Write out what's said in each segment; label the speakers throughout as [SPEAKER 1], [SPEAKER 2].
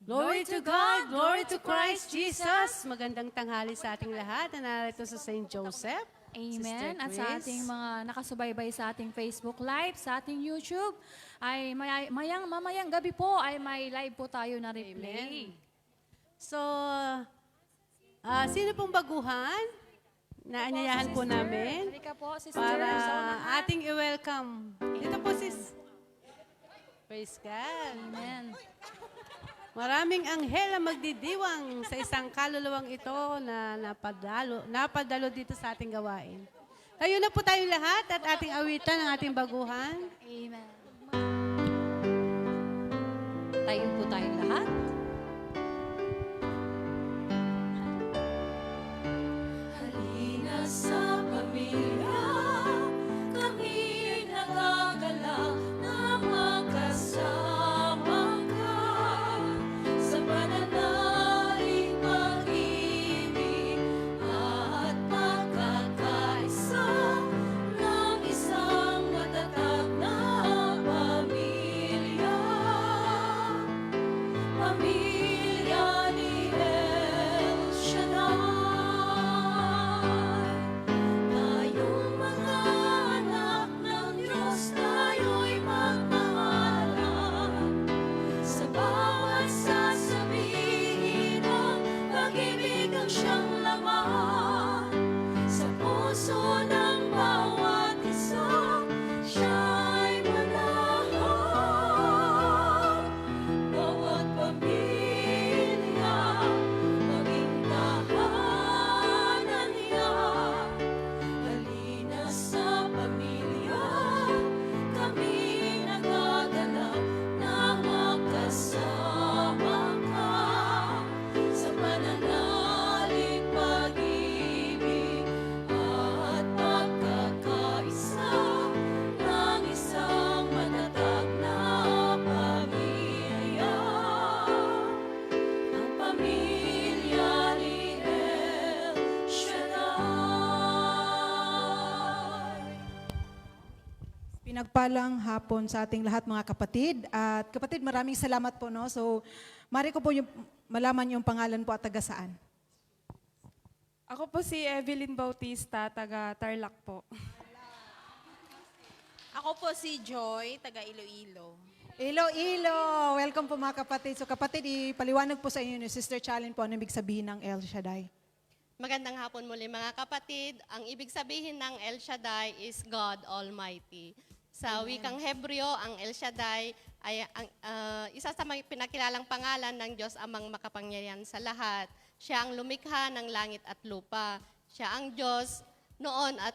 [SPEAKER 1] Glory to God, glory to Christ Jesus. Magandang tanghali sa ating lahat na narito sa St. Joseph.
[SPEAKER 2] Amen.
[SPEAKER 1] Sister
[SPEAKER 2] At sa
[SPEAKER 1] Chris.
[SPEAKER 2] ating mga nakasubaybay sa ating Facebook Live, sa ating YouTube, ay mamayang gabi po ay may live po tayo na replay.
[SPEAKER 1] Amen. So, sino pong baguhan na anyayahan po namin
[SPEAKER 2] Halika po, Sister.
[SPEAKER 1] para
[SPEAKER 2] sa unahan.
[SPEAKER 1] ating i-welcome. Ito po sis. Praise God.
[SPEAKER 2] Amen.
[SPEAKER 1] Maraming anghel ang magdidiwang sa isang kaluluwang ito na napadalo dito sa ating gawain. Tayo na po tayong lahat at ating awitan ng ating baguhan.
[SPEAKER 2] Amen. Tayo po tayong lahat.
[SPEAKER 3] Halina sa pamilya, kami nagagalak na magkasama ka sa pananalig, pag-ibig at pagkakaisa ng isang matatag na pamilya. Pamilya ni El Shaddai. Tayong mga anak ng Diyos, tayo'y magmahalan. Sa bawat sasabihin ng pag-ibig ang siyang laman. Sa puso ng bawat isa, siya'y manahan. Bawat pamilya, maging tahanan niya. Halina sa pamilya, kami nagagalak na magkasama ka sa pananalig, pag-ibig at pagkakaisa ng isang matatag na pamilya. Ang pamilya ni El Shaddai.
[SPEAKER 4] Pinagpalang hapon sa ating lahat mga kapatid. At kapatid, maraming salamat po. No? So, mari ko po yung malaman yung pangalan po at taga saan.
[SPEAKER 5] Ako po si Evelyn Bautista, taga Tarlac po.
[SPEAKER 6] Ako po si Joy, taga Iloilo.
[SPEAKER 4] Iloilo! Welcome po mga kapatid. So kapatid, ipaliwanag po sa inyo ni Sister Challen po ano ibig sabihin ng El Shaddai.
[SPEAKER 6] Magandang hapon muli mga kapatid. Ang ibig sabihin ng El Shaddai is God Almighty. Sa wikang Hebreo, ang El Shaddai ay isa sa mga pinakilalang pangalan ng Diyos amang makapangyarihan sa lahat. Siya ang lumikha ng langit at lupa. Siya ang Diyos noon at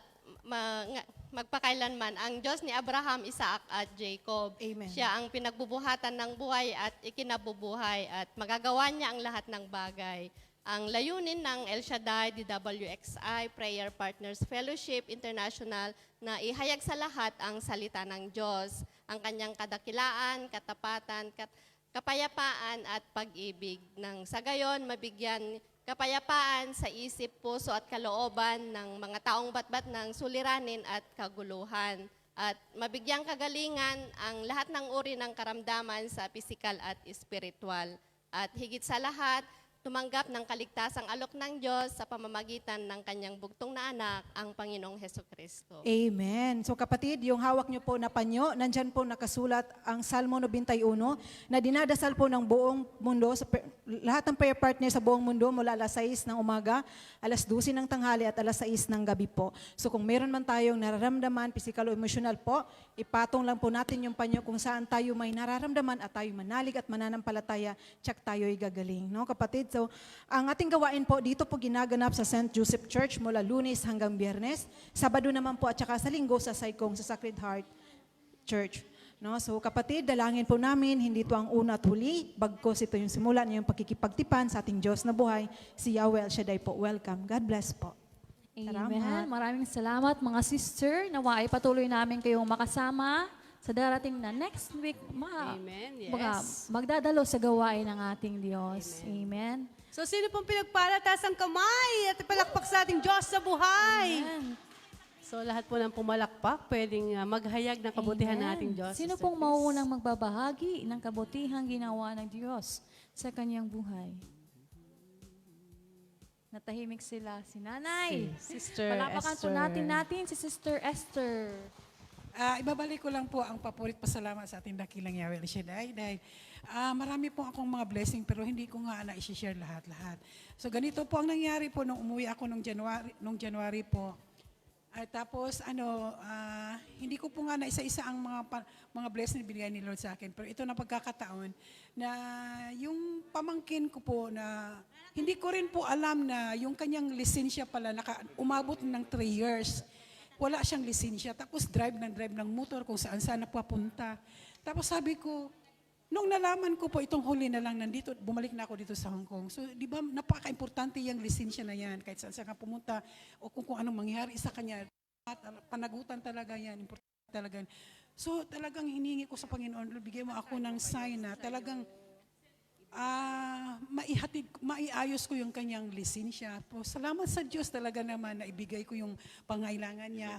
[SPEAKER 6] magpakailanman. Ang Diyos ni Abraham, Isaac at Jacob.
[SPEAKER 4] Amen.
[SPEAKER 6] Siya ang pinagbubuhatan ng buhay at ikinabubuhay at magagawa niya ang lahat ng bagay. Ang layunin ng El Shaddai, DWXI, Prayer Partners Fellowship International na ihayag sa lahat ang salita ng Diyos, ang kanyang kadakilaan, katapatan, kapayapaan at pag-ibig. Nang sa gayon, mabigyan kapayapaan sa isip, puso at kalooban ng mga taong batbat ng suliranin at kaguluhan. At mabigyang kagalingan ang lahat ng uri ng karamdaman sa pisikal at espiritual. At higit sa lahat, tumanggap ng kaligtasang alok ng Diyos sa pamamagitan ng kanyang bugtong na anak, ang Panginoong Hesukristo.
[SPEAKER 4] Amen. So kapatid, yung hawak nyo po na panyo, nandyan po nakasulat ang Salmo 91 na dinadasal po ng buong mundo, lahat ng prayer partners sa buong mundo mula alas 6 ng umaga, alas 12 ng tanghali at alas 6 ng gabi po. So kung meron man tayong nararamdaman, physical o emotional po, ipatong lang po natin yung panyo kung saan tayo may nararamdaman at tayo manalig at mananampalataya, tsak tayo'y gagaling. No kapatid? So, ang ating gawain po, dito po ginaganap sa St. Joseph Church mula Lunes hanggang Biyernes. Sabado naman po at saka sa Linggo sa Saikong sa Sacred Heart Church. No? So kapatid, dalangin po namin, hindi ito ang una at huli. Bagkos ito yung simula ng pakikipagtipan sa ating Diyos na buhay. Si Yahweh El Shaddai po. Welcome. God bless po.
[SPEAKER 2] Amen.
[SPEAKER 4] Salamat.
[SPEAKER 2] Maraming salamat mga sister. Nawa ay patuloy namin kayong makasama sa darating na next week,
[SPEAKER 1] Amen, yes.
[SPEAKER 2] magdadalo sa gawain ng ating Diyos. Amen.
[SPEAKER 1] So sino pong pinagpala, taas ang kamay at palakpak sa ating Diyos sa buhay.
[SPEAKER 2] Amen.
[SPEAKER 1] So lahat po ng pumalakpak, pwedeng maghayag ng kabutihan ng
[SPEAKER 2] Amen.
[SPEAKER 1] ating Diyos.
[SPEAKER 2] Sino
[SPEAKER 1] Sister
[SPEAKER 2] pong
[SPEAKER 1] Chris?
[SPEAKER 2] mauunang magbabahagi ng kabutihang ginawa ng Diyos sa kanyang buhay? Natahimik sila. Si Nanay.
[SPEAKER 1] Sister
[SPEAKER 2] Palapakan po natin si Sister Esther.
[SPEAKER 7] Ibabalik ko lang po ang papurit pasalamat sa ating dakilang Yahweh El Shaddai dahil marami po akong mga blessing pero hindi ko nga na-share lahat-lahat. So ganito po ang nangyari po nung umuwi ako nung January po. At tapos hindi ko po nga na isa-isa ang mga blessing na binigay ni Lord sa akin. Pero ito na pagkakataon na yung pamangkin ko po na hindi ko rin po alam na yung kanyang lisensya pala umabot ng 3 years. Wala siyang lisensya. Tapos drive ng motor kung saan napapunta. Tapos sabi ko, nung nalaman ko po itong huli na lang nandito, bumalik na ako dito sa Hong Kong. So, di ba, napaka-importante yung lisensya na yan. Kahit saan ka pumunta o kung anong mangyari sa kanya, panagutan talaga yan. Importante talaga yan. So, talagang hiningi ko sa Panginoon, Lord, bigyan mo ako ng sign na talagang maiayos ko yung kanyang lisensya. Po, salamat sa Diyos talaga naman na ibigay ko yung pangailangan niya.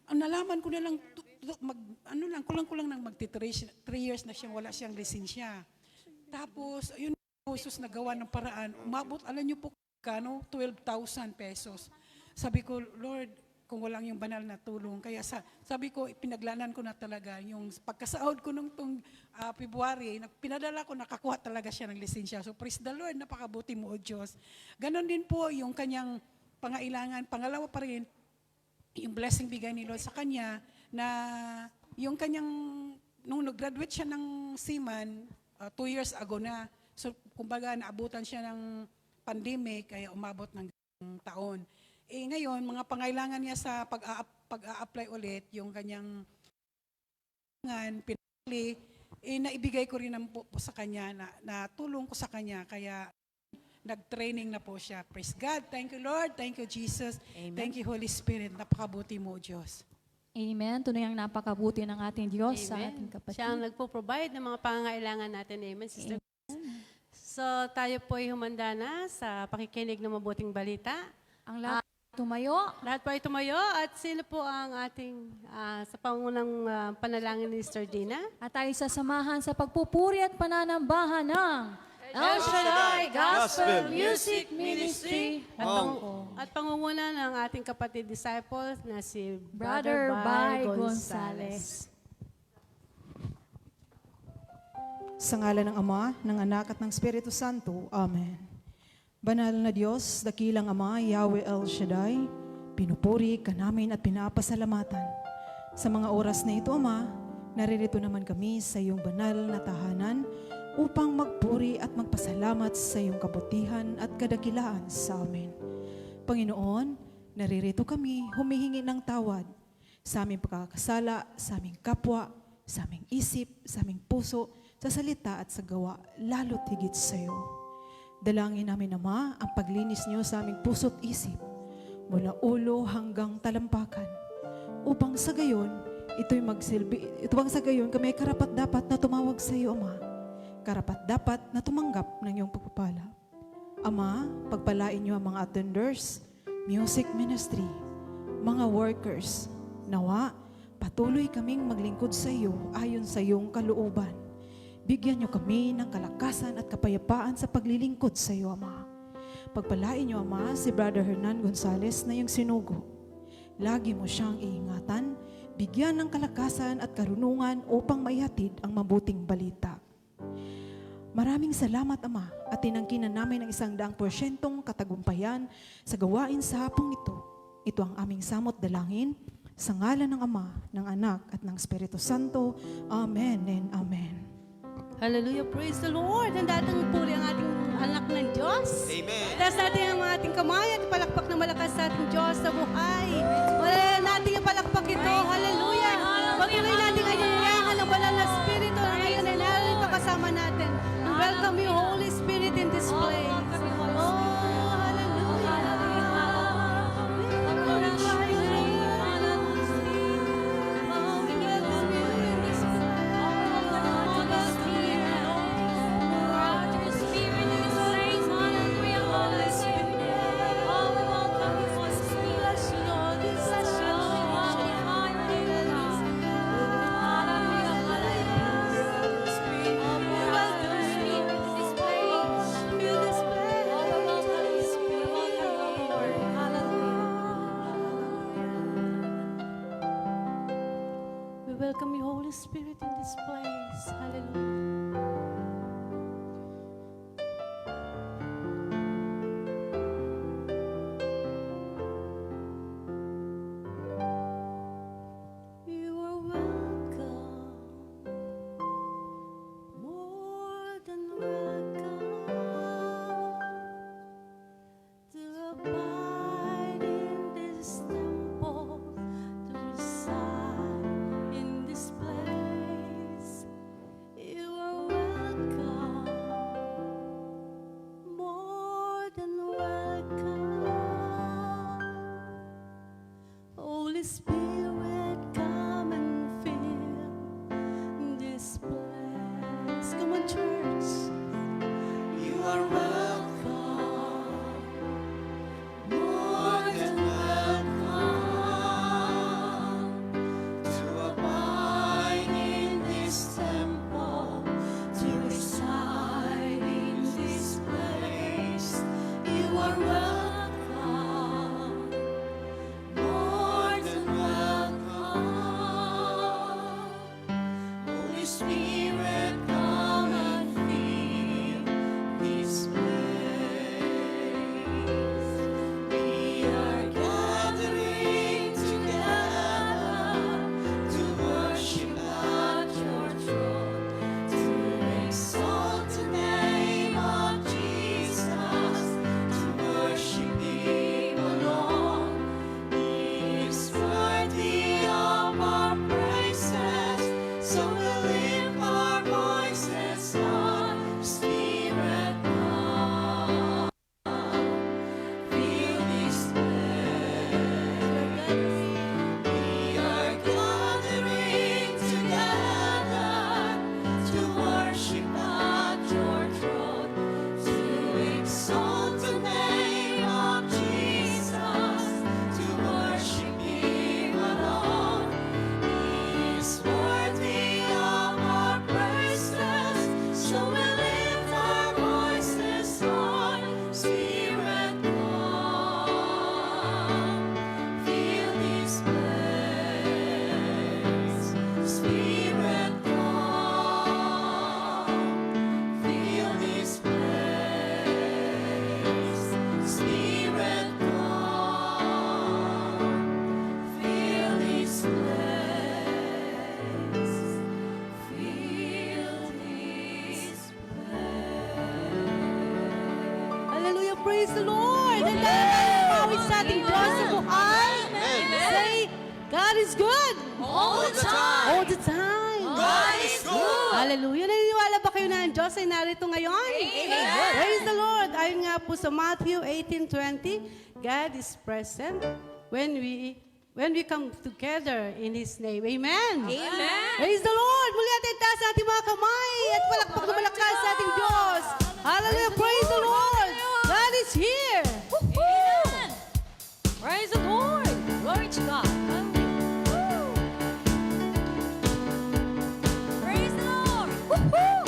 [SPEAKER 7] Nalaman ko na lang, kulang-kulang nang magti-3 years na siyang wala siyang lisensya. Tapos, yun po, Jesus nagawa ng paraan. Umabot, alam niyo po, 12,000 pesos. Sabi ko, Lord, kung walang yung banal na tulong. Kaya sabi ko, pinaglanan ko na talaga. Yung pagkasahod ko nung February, pinadala ko, nakakuha talaga siya ng lisensya. So, praise the Lord, napakabuti mo, O Diyos. Ganon din po yung kanyang pangailangan. Pangalawa pa rin, yung blessing bigay ni Lord sa kanya na yung kanyang, nung nag-graduate siya ng seaman, 2 years ago na. So, kumbaga, naabutan siya ng pandemic, kaya umabot ng taon. Ngayon, mga pangailangan niya sa pag-a-apply ulit, yung kanyang pinili, naibigay ko rin po sa kanya, na tulong ko sa kanya, kaya nag-training na po siya. Praise God. Thank you, Lord. Thank you, Jesus.
[SPEAKER 1] Amen. Thank
[SPEAKER 7] Thank you, Holy Spirit. Napakabuti mo, Diyos.
[SPEAKER 2] Amen. Tunay ang napakabuti ng ating Diyos sa ating kapatid.
[SPEAKER 1] Siya ang nagpo-provide ng mga pangangailangan natin. Amen, Sister. So tayo po ay humanda na sa pakikinig ng mabuting balita.
[SPEAKER 2] Ang lahat tumayo.
[SPEAKER 1] Lahat po ay tumayo at sino po ang ating sa pangunang panalangin ni Sister Dina?
[SPEAKER 2] At tayo sasamahan sa pagpupuri at pananambahan ng El Shaddai Gospel Music Ministry.
[SPEAKER 1] At pangunguna ng ating kapatid disciples na si
[SPEAKER 2] Brother Bay Gonzales.
[SPEAKER 4] Sa ngalan ng Ama, ng Anak at ng Espiritu Santo. Amen. Banal na Diyos, dakilang Ama, Yahweh El Shaddai, pinupuri ka namin at pinapasalamatan. Sa mga oras na ito, Ama, naririto naman kami sa iyong banal na tahanan upang magpuri at magpasalamat sa iyong kabutihan at kadakilaan sa amin. Panginoon, naririto kami humihingi ng tawad sa aming pagkakasala, sa aming kapwa, sa aming isip, sa aming puso, sa salita at sa gawa, lalo't higit sa iyo. Dalangin namin, Ama, ang paglinis niyo sa aming puso't isip, mula ulo hanggang talampakan, upang sa gayon, upang sa gayon kami ay karapat-dapat na tumawag sa iyo, Ama. Karapat-dapat na tumanggap ng iyong pagpapala. Ama, pagpalain niyo ang mga attenders, music ministry, mga workers. Nawa, patuloy kaming maglingkod sa iyo ayon sa iyong kalooban. Bigyan niyo kami ng kalakasan at kapayapaan sa paglilingkod sa iyo, Ama. Pagpalain niyo, Ama, si Brother Hernan Gonzales na iyong sinugo. Lagi mo siyang iingatan, bigyan ng kalakasan at karunungan upang maihatid ang mabuting balita. Maraming salamat, Ama, at tinangkinan namin ang 100% katagumpayan sa gawain sa hapong ito. Ito ang aming samot dalangin sa ngalan ng Ama, ng Anak at ng Espiritu Santo. Amen and Amen.
[SPEAKER 1] Hallelujah, praise the Lord. Ang datang puri ang ating anak ng Diyos.
[SPEAKER 8] Amen.
[SPEAKER 1] Taas natin ang ating kamay at ipalakpak ng malakas sa ating Diyos sa buhay. Wala natin ipalakpak ito. Hallelujah. Pagpatuloy natin ang iyayahan ng banal na Espiritu na ngayon ay narito kasama natin. We welcome you, Holy Spirit, in this place. Oh, hallelujah.
[SPEAKER 3] Holy Spirit, oh, we welcome you, Holy Spirit.
[SPEAKER 1] Holy Spirit in this place. Hallelujah. You are welcome, more than welcome, to abide in this temple, to reside in this place. You are welcome, more than welcome. Holy Spirit, come and fill this place. Come on, church. You are welcome, more than welcome, to abide in this temple, to reside in this place. You are welcome, more than welcome. Holy Spirit, come and fill this place. We are gathering together to worship at your throne, to exalt the name of Jesus, to worship Him alone. He is worthy of our praises, so we lift our voices on. Spirit, come, fill this place. We are gathering together to worship at your throne, to exalt the name of Jesus, to worship Him alone. He is worthy of our praises, so we lift our voices on. Spirit, come, fill this place. Spirit, come, fill this place. Spirit, come, fill this place. Fill this place. Hallelujah, praise the Lord. And pawis sa ating Diyos sa buhay. Say, God is good.
[SPEAKER 3] All the time.
[SPEAKER 1] All the time.
[SPEAKER 3] God is good.
[SPEAKER 1] Hallelujah. Naniniwala ba kayo na ang Diyos ay narito ngayon?
[SPEAKER 3] Amen.
[SPEAKER 1] Praise the Lord. Ayon nga po sa Matthew 18:20, God is present when we come together in His name. Amen.
[SPEAKER 3] Amen.
[SPEAKER 1] Praise the Lord. Muli natin itaas ang ating mga kamay at palakpak na malakas sa ating Diyos. Hallelujah. Praise the Lord. God is here.
[SPEAKER 2] Amen. Praise the Lord. Glory to God. Praise the Lord. Woo-hoo.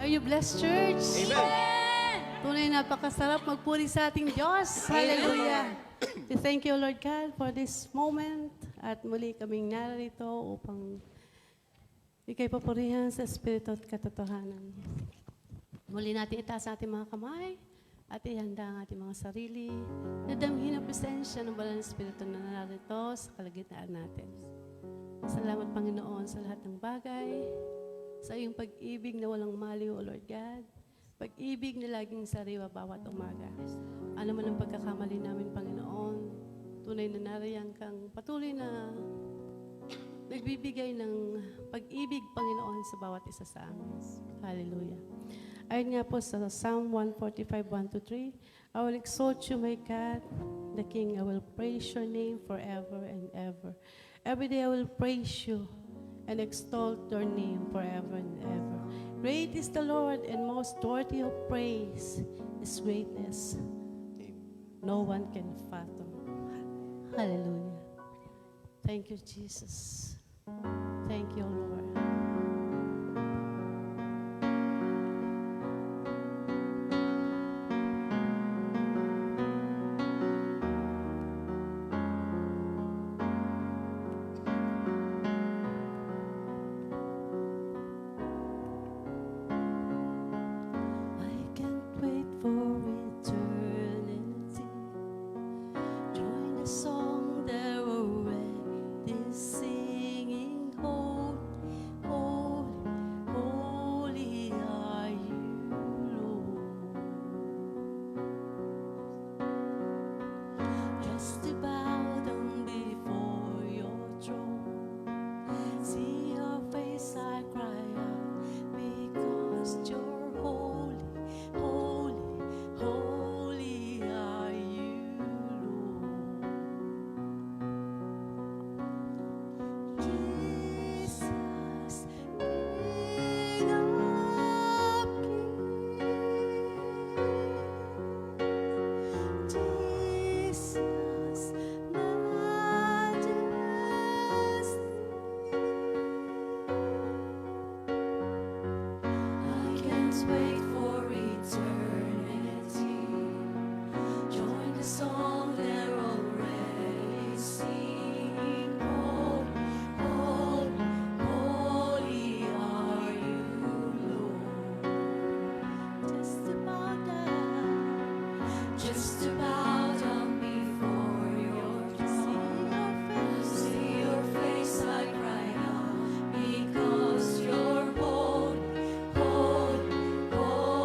[SPEAKER 1] Are you blessed, church?
[SPEAKER 3] Amen.
[SPEAKER 1] Tunay napakasarap magpuri sa ating Diyos. Hallelujah. We thank you, Lord God, for this moment. At muli kaming narito upang ikay papurihan sa Espiritu at katotohanan. Muli natin itaas ang ating mga kamay at ihanda ang ating mga sarili na damhin ang presensya ng Banal na Espiritu na narito sa kalagitnaan natin. Salamat, Panginoon, sa lahat ng bagay, sa iyong pag-ibig na walang maliw, O Lord God, pag-ibig na laging sariwa bawat umaga. Ano man ang pagkakamali namin, Panginoon, tunay na nariyan kang patuloy na nagbibigay ng pag-ibig, Panginoon, sa bawat isa sa amin. Hallelujah. Ayon nga po sa Psalm 145, 1-3, I will exalt you, my God, the King. I will praise your name forever and ever. Every day I will praise you and extol your name forever and ever. Great is the Lord and most worthy of praise. His greatness no one can fathom. Hallelujah. Thank you, Jesus. Thank you, Lord. I can't wait for eternity. Join the song they're already singing. Holy, holy, holy are you, Lord. Just to bow down before your throne. See your face, I cry out, because you're holy, holy, holy are you, Lord. Jesus, King of kings. Jesus, Majesty. I can't wait for eternity. Join the song they're already singing. Holy, holy, holy are you, Lord. Just to bow down before your throne. See your face, I cry out, because you're holy, holy, holy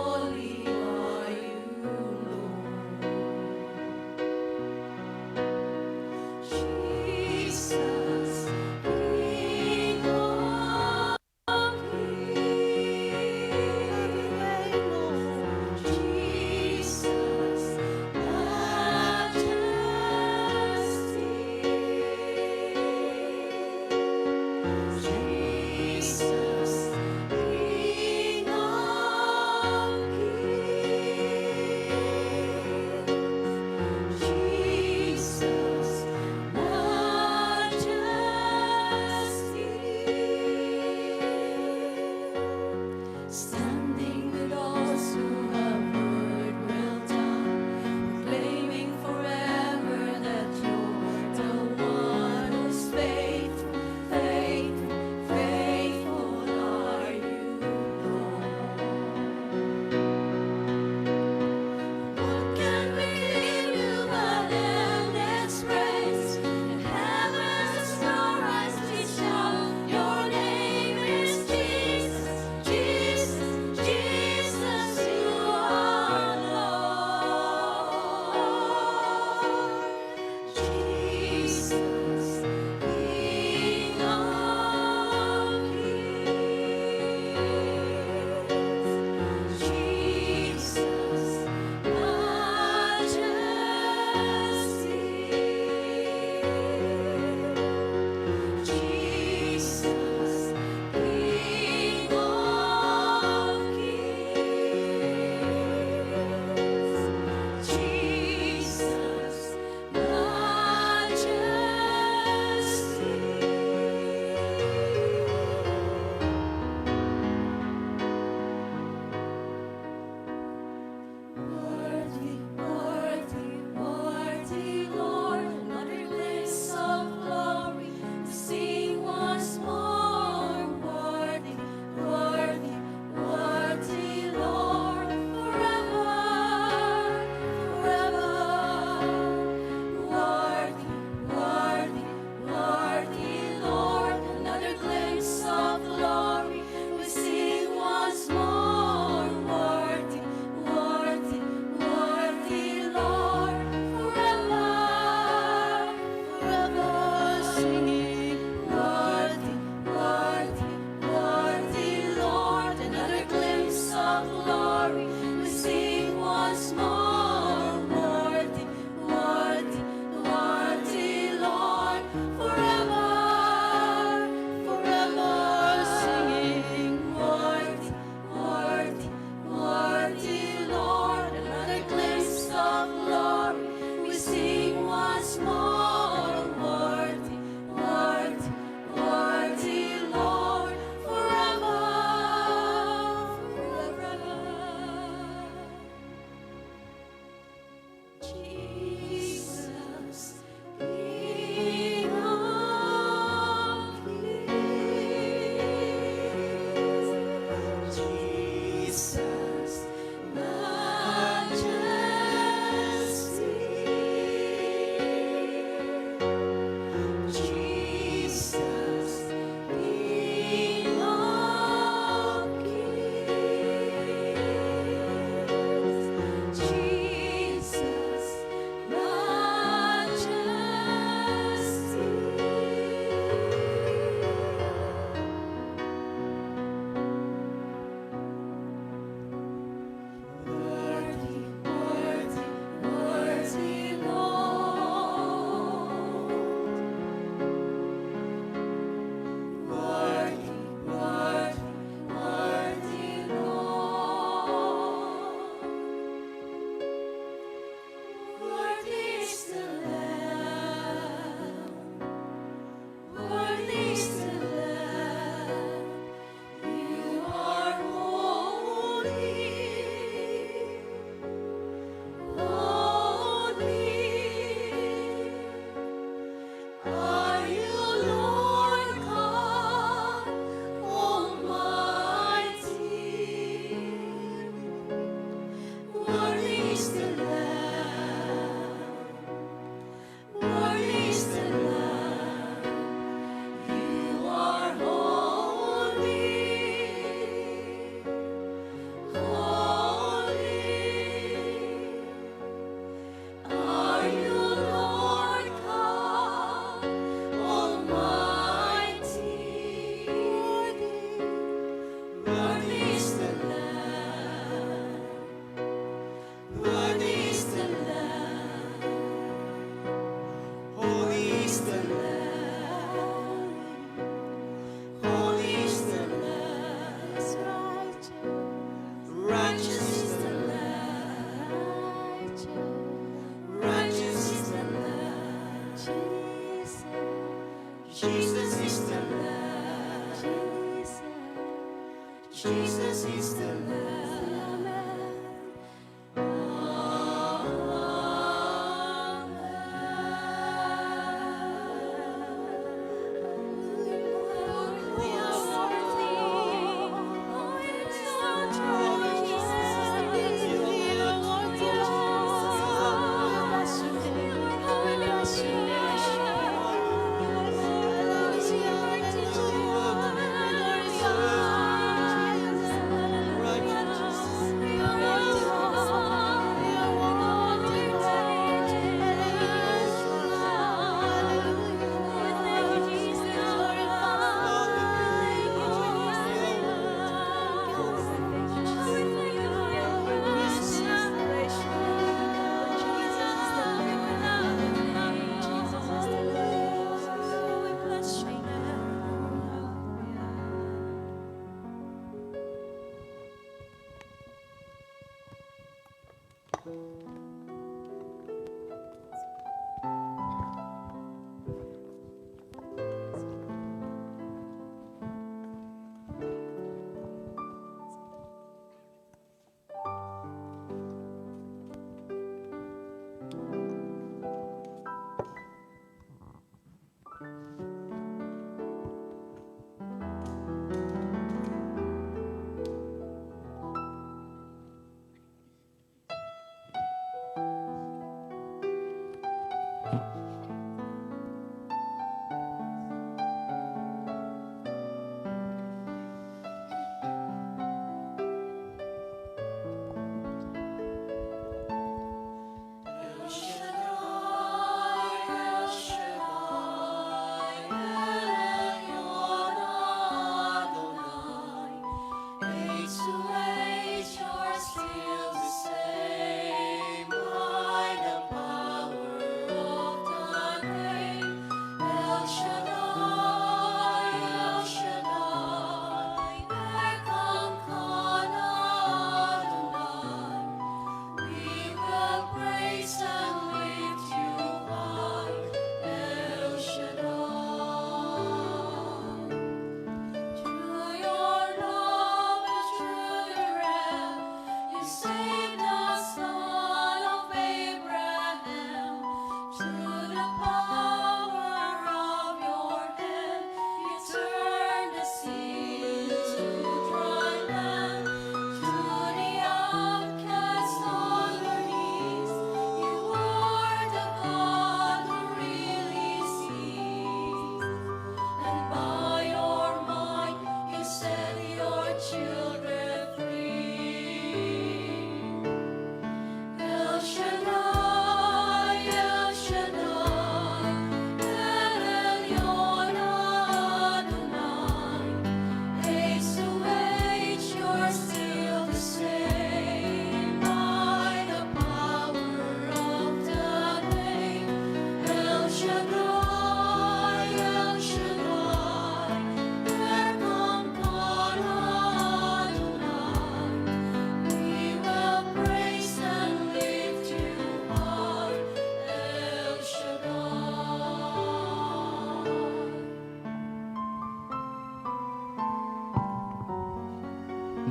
[SPEAKER 3] Are you Lord God Almighty? Worthy is the Lamb. Worthy is the Lamb. You are holy. Holy. Are you Lord God Almighty? Worthy is the Lamb. Worthy is the Lamb. Holy is the Lamb. Holy is the Lamb. Righteous is the Lamb. Righteous is the Lamb. Jesus is the Lamb. Jesus is the Lamb.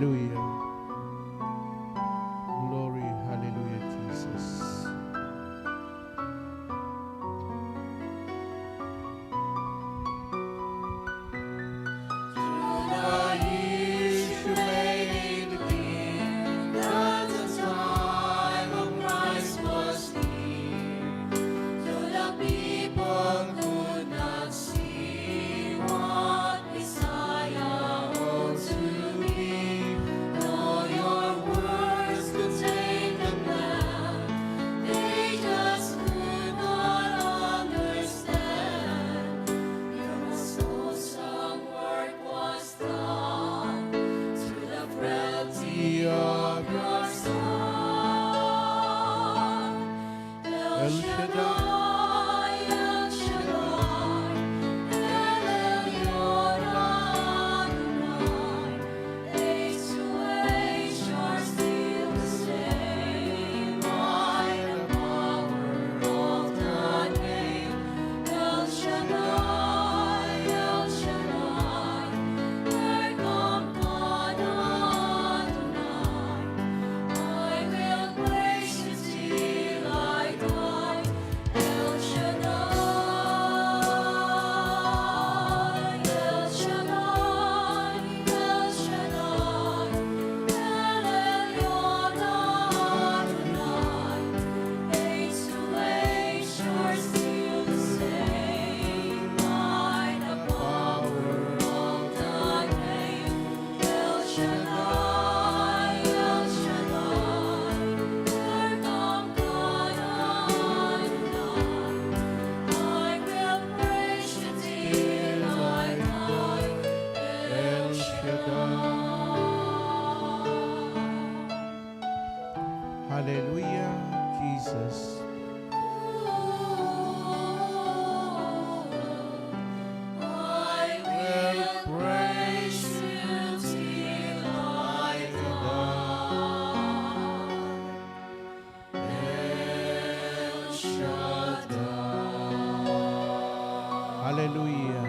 [SPEAKER 8] Hallelujah. El Shaddai,
[SPEAKER 3] El Shaddai, El Elyon Adonai. Age to age are still the same. Might and power of the name. El Shaddai, El Shaddai, Erkamkana Adonai. I will praise you till I die. El Shaddai, El Shaddai, El Shaddai, El Elyon Adonai. Age to age are still the same. Might and power of the name. El Shaddai, El Shaddai, Erkamkana Adonai. I will praise you till I die. El Shaddai.
[SPEAKER 8] Hallelujah, Jesus.
[SPEAKER 3] I will praise you till I die. El Shaddai.
[SPEAKER 8] Hallelujah.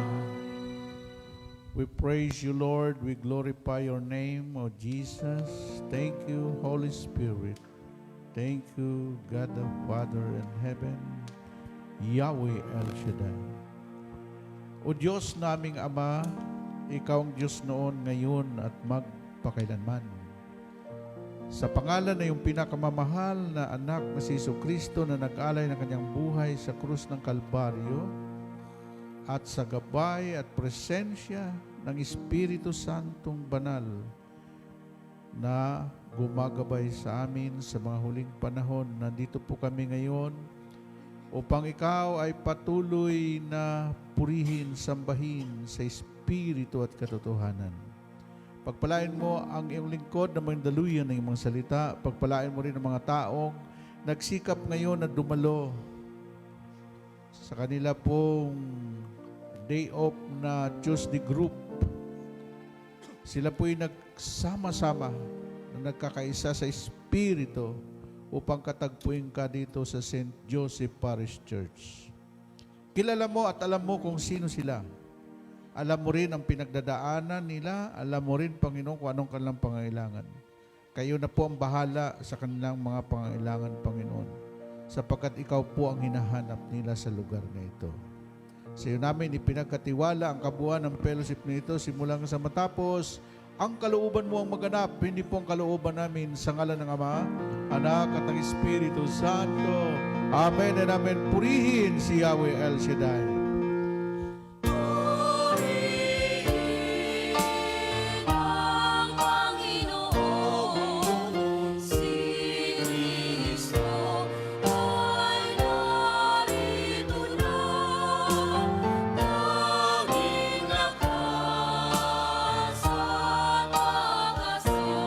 [SPEAKER 8] We praise you, Lord. We glorify your name, O Jesus. Thank you, Holy Spirit. Thank you, God the Father in heaven, Yahweh El Shaddai. O Diyos naming Ama, Ikaw ang Diyos noon, ngayon at magpakailanman. Sa pangalan na yung pinakamamahal na anak na si Jesucristo na nag-alay ng kanyang buhay sa krus ng Kalbaryo, at sa gabay at presensya ng Espiritu Santong Banal na gumagabay sa amin sa mga huling panahon. Nandito po kami ngayon upang ikaw ay patuloy na purihin, sambahin sa Espiritu at katotohanan. Pagpalain mo ang iyong lingkod na mandaluyan ng iyong mga salita. Pagpalain mo rin ang mga taong nagsikap ngayon na dumalo sa kanila pong day off na Tuesday group. Sila po'y nagsama-sama na nagkakaisa sa Espiritu upang katagpuin ka dito sa St. Joseph Parish Church. Kilala mo at alam mo kung sino sila. Alam mo rin ang pinagdadaanan nila. Alam mo rin, Panginoon, kung anong kanilang pangailangan. Kayo na po ang bahala sa kanilang mga pangailangan, Panginoon, sapagkat ikaw po ang hinahanap nila sa lugar na ito. Sa iyo namin ipinagkatiwala ang kabuuan ng fellowship nito simulang sa matapos. Ang kalooban mo ang maganap, hindi po ang kalooban namin, sa ngalan ng Ama, Anak at ng Espiritu Santo. Amen and amen. Purihin si Yahweh El Shaddai.
[SPEAKER 3] Ang Panginoon, si Kristo, ay narito na. Tanging lakas at pag-asya.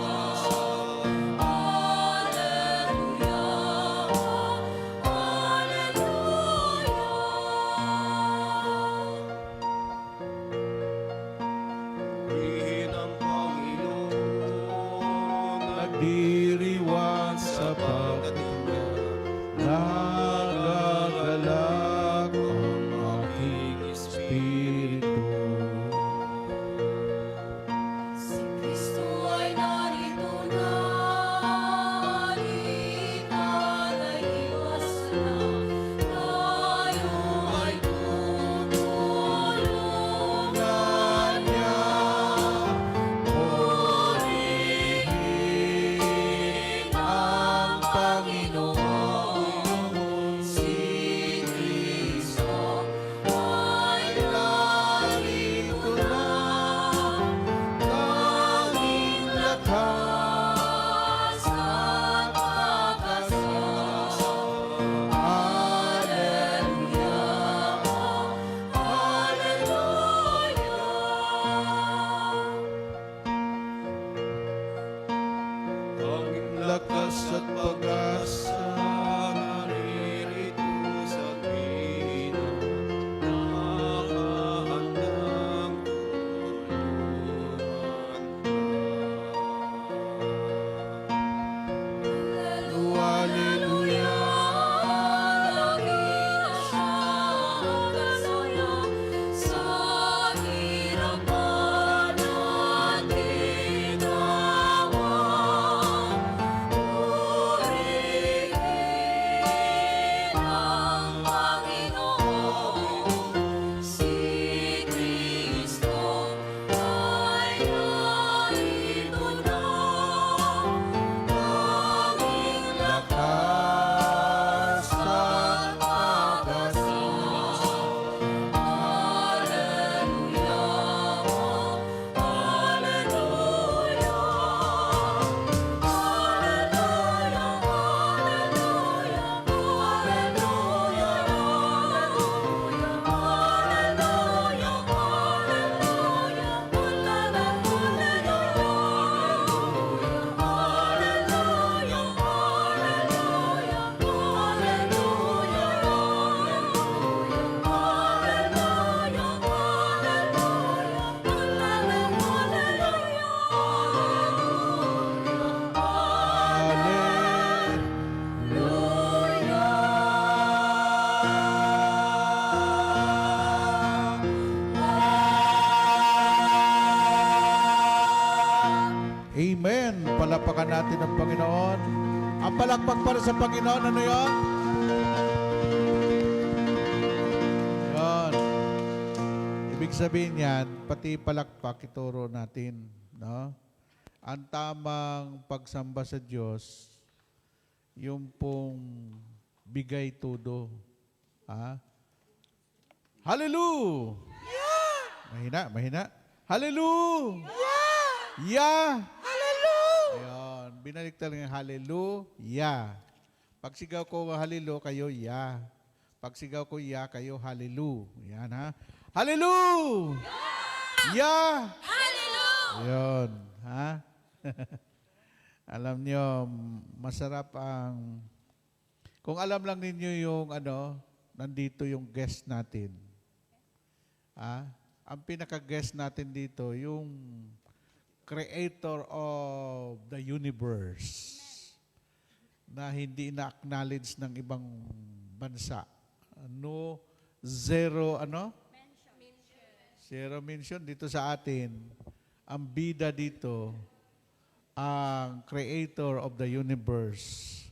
[SPEAKER 9] Purihin ang Panginoon,
[SPEAKER 8] Nagdiriwang sa
[SPEAKER 9] pagdating niya,
[SPEAKER 8] paggagalak ang aking Espiritu.
[SPEAKER 3] si Kristo ay narito na. Halika na'y iwas na. Tayo ay tutulungan niya. Purihin ang Panginoon, si Kristo ay narito na. Tanging lakas at pag-asya. Hallelujah, Hallelujah.
[SPEAKER 8] Tanging lakas at pag-asa,
[SPEAKER 9] naririto
[SPEAKER 8] natin ang Panginoon. Ang palakpak para sa Panginoon, ano yun? Yun. Ibig sabihin yan, pati palakpak ituro natin. No? Ang tamang pagsamba sa Diyos, yung pong bigay todo. Ha? Hallelujah! Mahina. Hallelujah! Yeah! Hallelujah! Ayun, binalik talaga yung hallelujah. Pag sigaw ko hallelujah, kayo yeah. Pag sigaw ko yeah, kayo hallelujah. Yan ha. Hallelujah! Yeah! Hallelujah! Ayun, ha? Alam nyo, masarap ang... Kung alam lang ninyo yung nandito yung guest natin. Ang pinaka-guest natin dito, yung creator of the universe na hindi na-acknowledge ng ibang bansa. Zero mention dito sa atin. Ang bida dito, ang creator of the universe,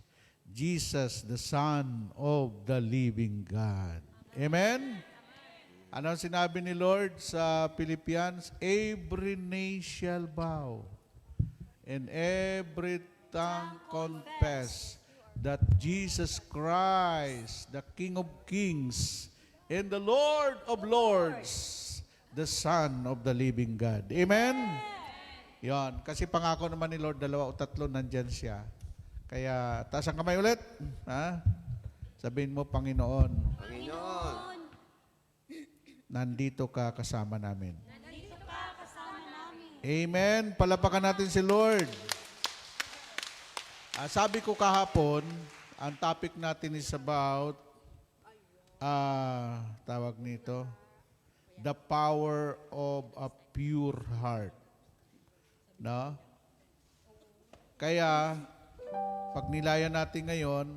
[SPEAKER 8] Jesus, the Son of the living God. Amen? Ano ang sinabi ni Lord sa Philippians? Every knee shall bow and every tongue confess that Jesus Christ, the King of Kings and the Lord of Lords, the Son of the living God. Amen? Yon, kasi pangako naman ni Lord, 2 o 3 nandyan siya. Kaya, taas ang kamay ulit. Ha? Sabihin mo, Panginoon,
[SPEAKER 9] Panginoon,
[SPEAKER 8] nandito ka kasama namin. Amen. Palapakan natin si Lord. Sabi ko kahapon, ang topic natin is about, tawag nito, the power of a pure heart. No? Kaya, pag nilayan natin ngayon,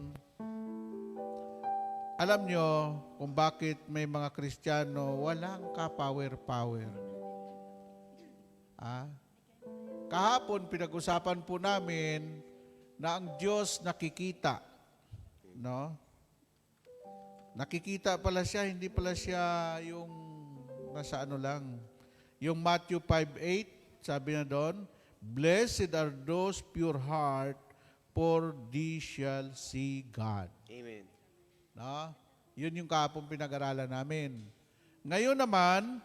[SPEAKER 8] alam nyo kung bakit may mga Kristiyano walang ka-power-power. Kahapon, pinag-usapan po namin na ang Diyos nakikita. No? Nakikita pala siya, hindi pala siya yung nasa lang. Yung Matthew 5:8, sabi na doon, Blessed are those pure heart, for they shall see God.
[SPEAKER 9] Amen.
[SPEAKER 8] No? Yun yung kahapon pinag-aralan namin. Ngayon naman,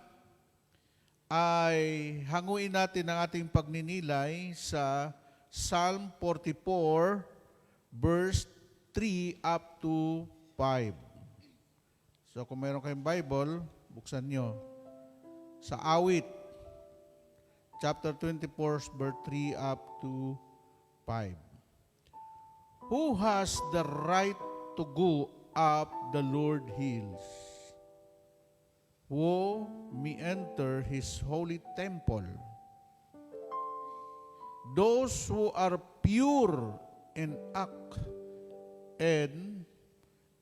[SPEAKER 8] ay hanguin natin ang ating pagninilay sa Psalm 44, verse 3 up to 5. So kung mayroon kayong Bible, buksan nyo. Sa Awit, chapter 24, verse 3 up to 5. Who has the right to go up the Lord hills? Who may enter his holy temple? Those who are pure in act and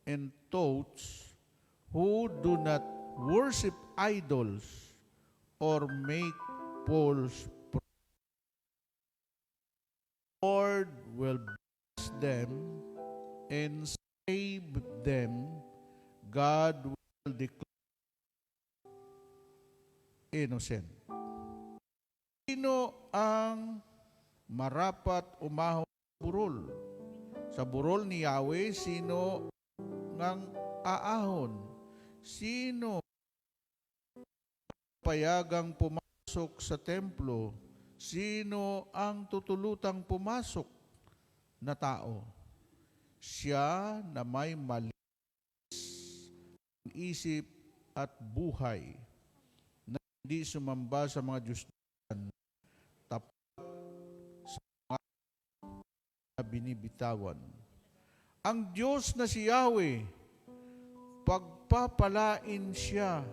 [SPEAKER 8] in thoughts, who do not worship idols or make false Lord will bless them and save them. God will declare innocent. Sino ang marapat umahon sa burol? Sa burol ni Yahweh, sino ngang aahon? Sino payagang pumasok sa templo? Sino ang tutulutang pumasok na tao? Siya na may malinis ang isip at buhay, na hindi sumamba sa mga Diyos-Diyan, tapat sa mga binibitawan. Ang Diyos na si Yahweh, pagpapalain siya,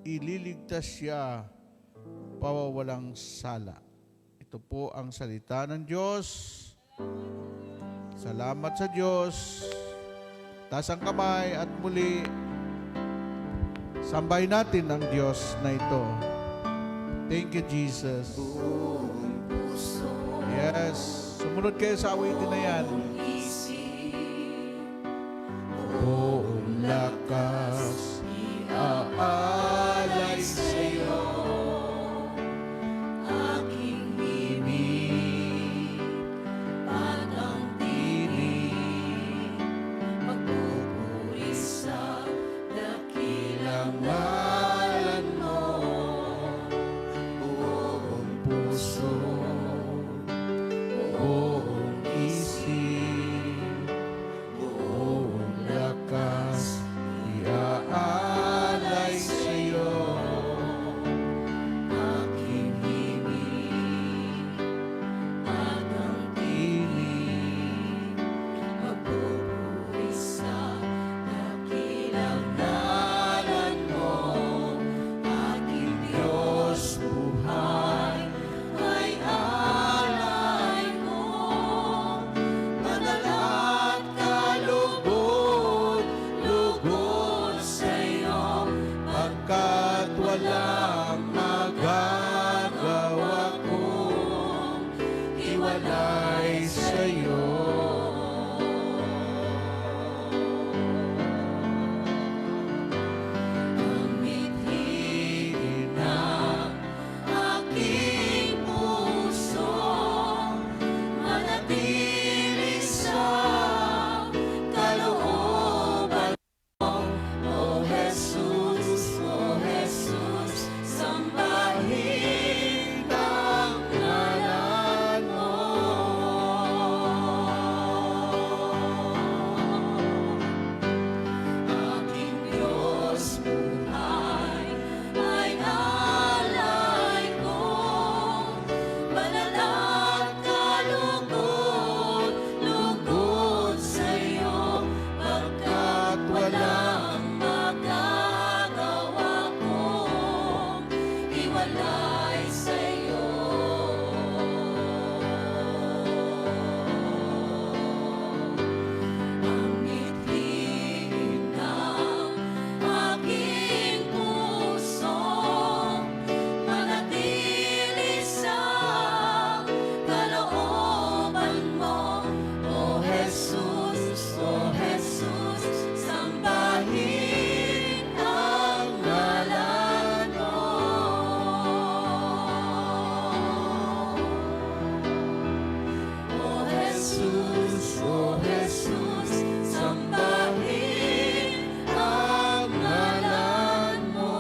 [SPEAKER 8] ililigtas siya, pawawalang sala. Ito po ang salita ng Diyos. Salamat sa Diyos. Taas ang kamay at muli, sambahin natin ang Diyos na ito. Thank you, Jesus. Yes. Sumunod kayo sa awitin na yan. Buong lakas iaalay sa'yo, aking ibig at ang tinig, magpupuri sa dakilang ngalan mo, buong puso, buong isip, buong lakas iaalay sa'yo, aking himig at ang tinig, magpupuri sa dakilang ngalan mo, aking Diyos buhay ay alay mo, manalat kalugod, lugod sa'yo, pagkat walang magagawa kong iwalay sa'yo. Ang mithiin ng aking puso, manatili sa kalooban mo, O Jesus, sambahin ang ngalan mo. Aking Diyos buhay ay alay ko, manalat kalugod, lugod sa'yo, pagkat walang magagawa kong iwalay sa'yo. Ang mithiin ng aking puso, manatili sa kalooban mo, O Jesus, sambahin ang ngalan mo. O Jesus, sambahin ang ngalan mo.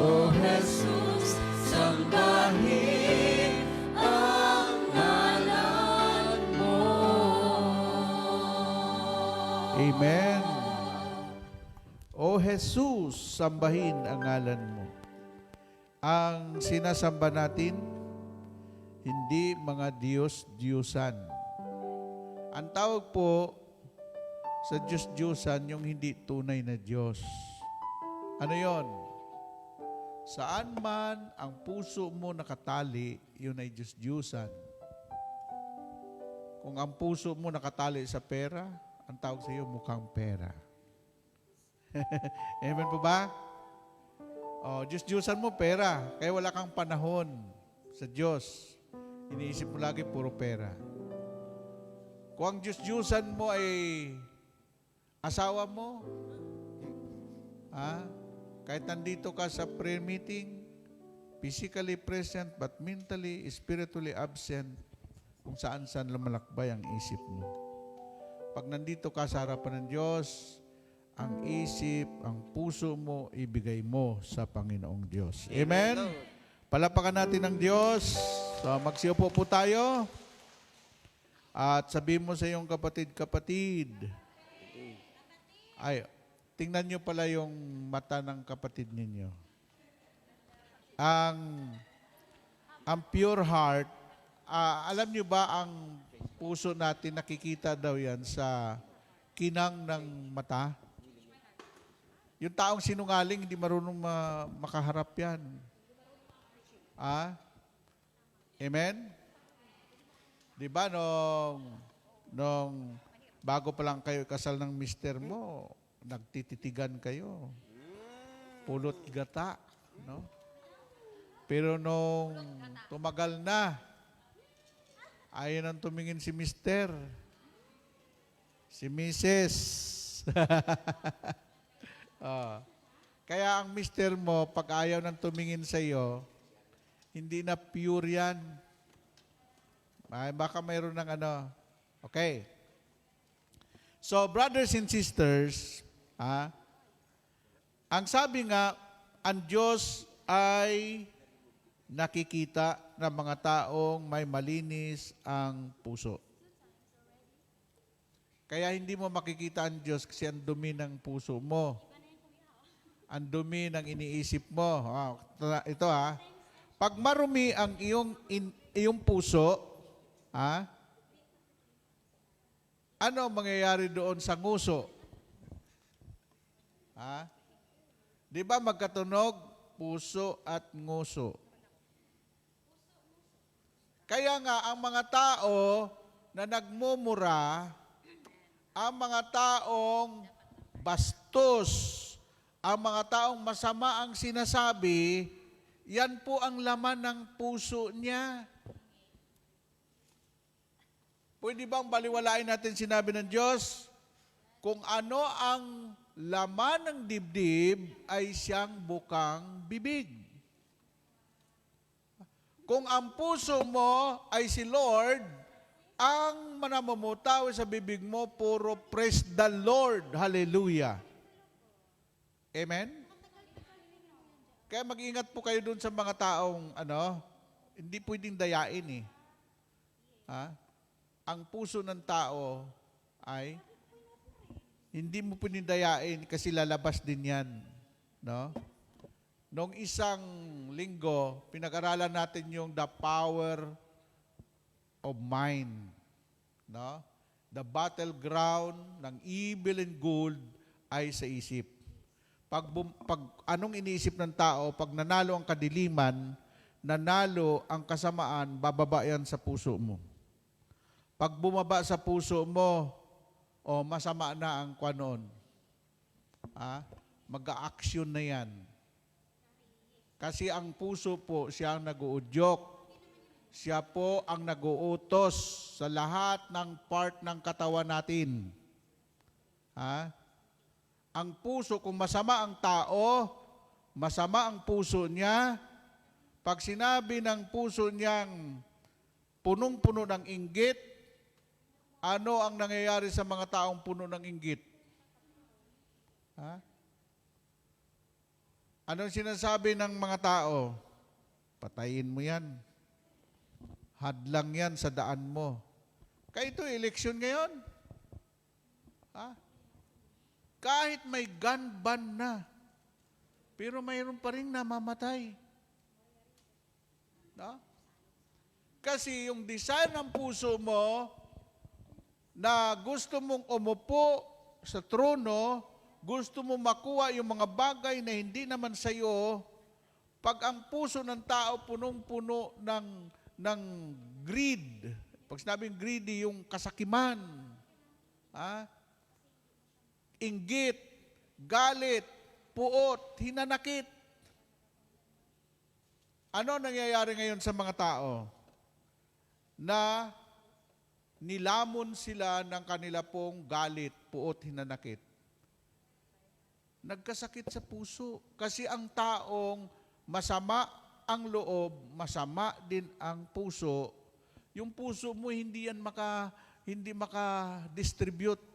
[SPEAKER 8] O Jesus, sambahin ang ngalan mo. Amen. O Jesus, sambahin ang ngalan mo. Ang sinasamba natin, hindi mga Diyos-Diyusan. Ang tawag po sa Diyos-Diyusan, yung hindi tunay na Diyos. Ano yon? Saan man ang puso mo nakatali, yun ay Diyos-Diyusan. Kung ang puso mo nakatali sa pera, ang tawag sa iyo mukhang pera. Amen po ba? Oh, Diyos-Diyusan mo pera, kaya wala kang panahon sa Diyos. Iniisip mo lagi puro pera. Kung ang Diyos-Diyusan mo ay asawa mo, kahit nandito ka sa prayer meeting, physically present but mentally, spiritually absent, kung saan-saan lumalakbay ang isip mo. Pag nandito ka sa harapan ng Diyos, ang isip, ang puso mo, ibigay mo sa Panginoong Diyos. Amen? Palapakan natin ang Diyos. So, magsiupo po tayo. At sabihin mo sa iyong kapatid, ay, tingnan nyo pala yung mata ng kapatid ninyo. Ang pure heart, alam nyo ba ang puso natin, nakikita daw yan sa kinang ng mata? Yung taong sinungaling, hindi marunong makaharap yan. Amen? Di ba nung bago pa lang kayo kasal ng mister mo, nagtititigan kayo. pulot gata, no? Pero nung tumagal na, ayaw nang tumingin si Mister, si Mrs. Ah. Kaya ang mister mo, pag ayaw nang tumingin sa iyo, hindi na pure yan. Ay, baka mayroon ng ano. Okay. So, brothers and sisters, ang sabi nga, ang Diyos ay nakikita ng mga taong may malinis ang puso. Kaya hindi mo makikita ang Diyos kasi ang dumi ng puso mo. Ang dumi ng iniisip mo. Ito pag marumi ang iyong puso, ano mangyayari doon sa nguso? Di ba magkatunog? Puso at nguso. Kaya nga, ang mga tao na nagmumura, ang mga taong bastos, ang mga taong masama ang sinasabi, yan po ang laman ng puso niya. Pwede bang baliwalain natin sinabi ng Diyos? Kung ano ang laman ng dibdib ay siyang bukang bibig. Kung ang puso mo ay si Lord, ang manamumutaw sa bibig mo, puro praise the Lord. Hallelujah. Amen? Kaya mag-ingat po kayo dun sa mga taong, hindi pwedeng dayain Ang puso ng tao ay hindi mo pwedeng dayain kasi lalabas din yan. No? Noong isang linggo, pinag-aralan natin yung the power of mind. No? The battleground ng evil and good ay sa isip. Pag anong iniisip ng tao, pag nanalo ang kadiliman, nanalo ang kasamaan, bababa yan sa puso mo. Pag bumaba sa puso mo, masama na ang kwanon. Mag-a-action na yan. Kasi ang puso po, siya ang nag-uudyok. Siya po ang nag-uutos sa lahat ng part ng katawan natin. Ang puso, kung masama ang tao, masama ang puso niya. Pag sinabi ng puso niyang punong-puno ng inggit, ano ang nangyayari sa mga taong puno ng inggit? Anong sinasabi ng mga tao? Patayin mo yan. Hadlang yan sa daan mo. Kaya ito, eleksyon ngayon. Kahit may gun ban na, pero mayroon pa rin namamatay. No? Kasi yung desire ng puso mo na gusto mong umupo sa trono, gusto mo makuha yung mga bagay na hindi naman sa iyo, pag ang puso ng tao punong-puno ng greed, pag sinabing greedy, yung kasakiman, inggit, galit, puot, hinanakit. Ano nangyayari ngayon sa mga tao? Na nilamon sila ng kanila pong galit, puot, hinanakit. Nagkasakit sa puso. Kasi ang taong masama ang loob, masama din ang puso. Yung puso mo hindi maka-distribute.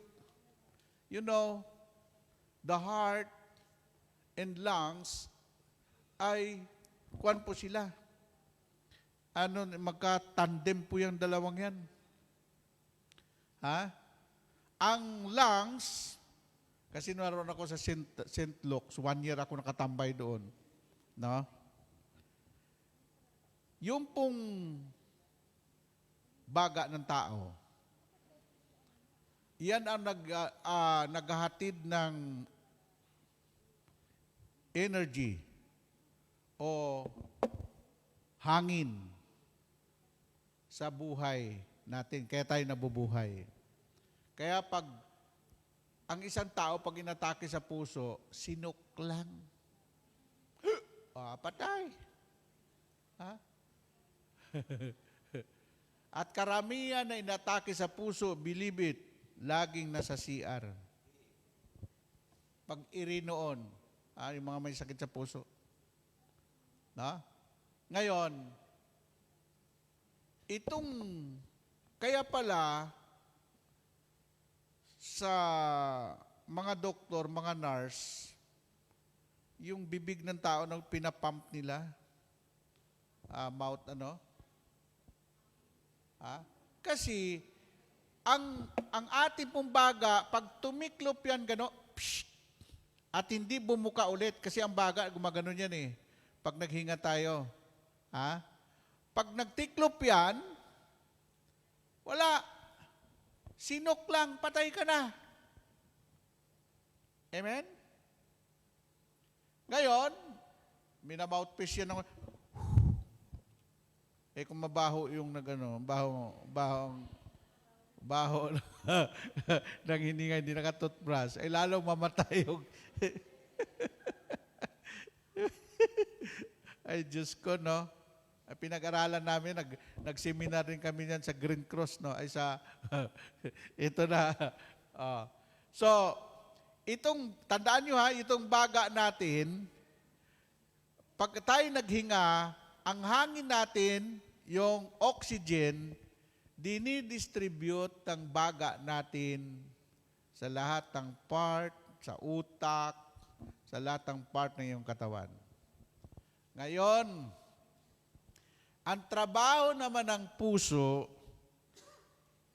[SPEAKER 8] You know, the heart and lungs ay kuwan po sila. Magka-tandem po yung dalawang yan. Ang lungs, kasi naroon ako sa St. Luke's, 1 year ako nakatambay doon. No? Yung pong baga ng tao, yan ang naghahatid ng energy o hangin sa buhay natin. Kaya tayo nabubuhay. Kaya ang isang tao, pag inatake sa puso, sinok lang. patay. Ha? At karamihan na inatake sa puso, believe it, laging nasa CR. Pag irinoon, yung mga may sakit sa puso. Na? Ngayon, kaya pala, sa mga doktor, mga nurse, yung bibig ng tao na pinapump nila, mouth kasi ang ating pong baga, pag tumiklop yan at hindi bumuka ulit, kasi ang baga gumaganon yan pag naghinga tayo. Pag nagtiklop yan, wala. Sinok lang, patay ka na. Amen? Ngayon, minamouthpiece yan ng kung mabaho yung baho ng hininga, hindi naka-toothbrush, lalong mamatay yung ay, Diyos ko, no? Pinag-aralan namin, nag-seminar rin kami yan sa Green Cross, no? Ay sa, ito na. So, tandaan nyo itong baga natin, pag tayo naghinga, ang hangin natin, yung oxygen, dinidistribute ng baga natin sa lahat ng part, sa utak, sa lahat ng part ng iyong katawan. Ngayon, ang trabaho naman ng puso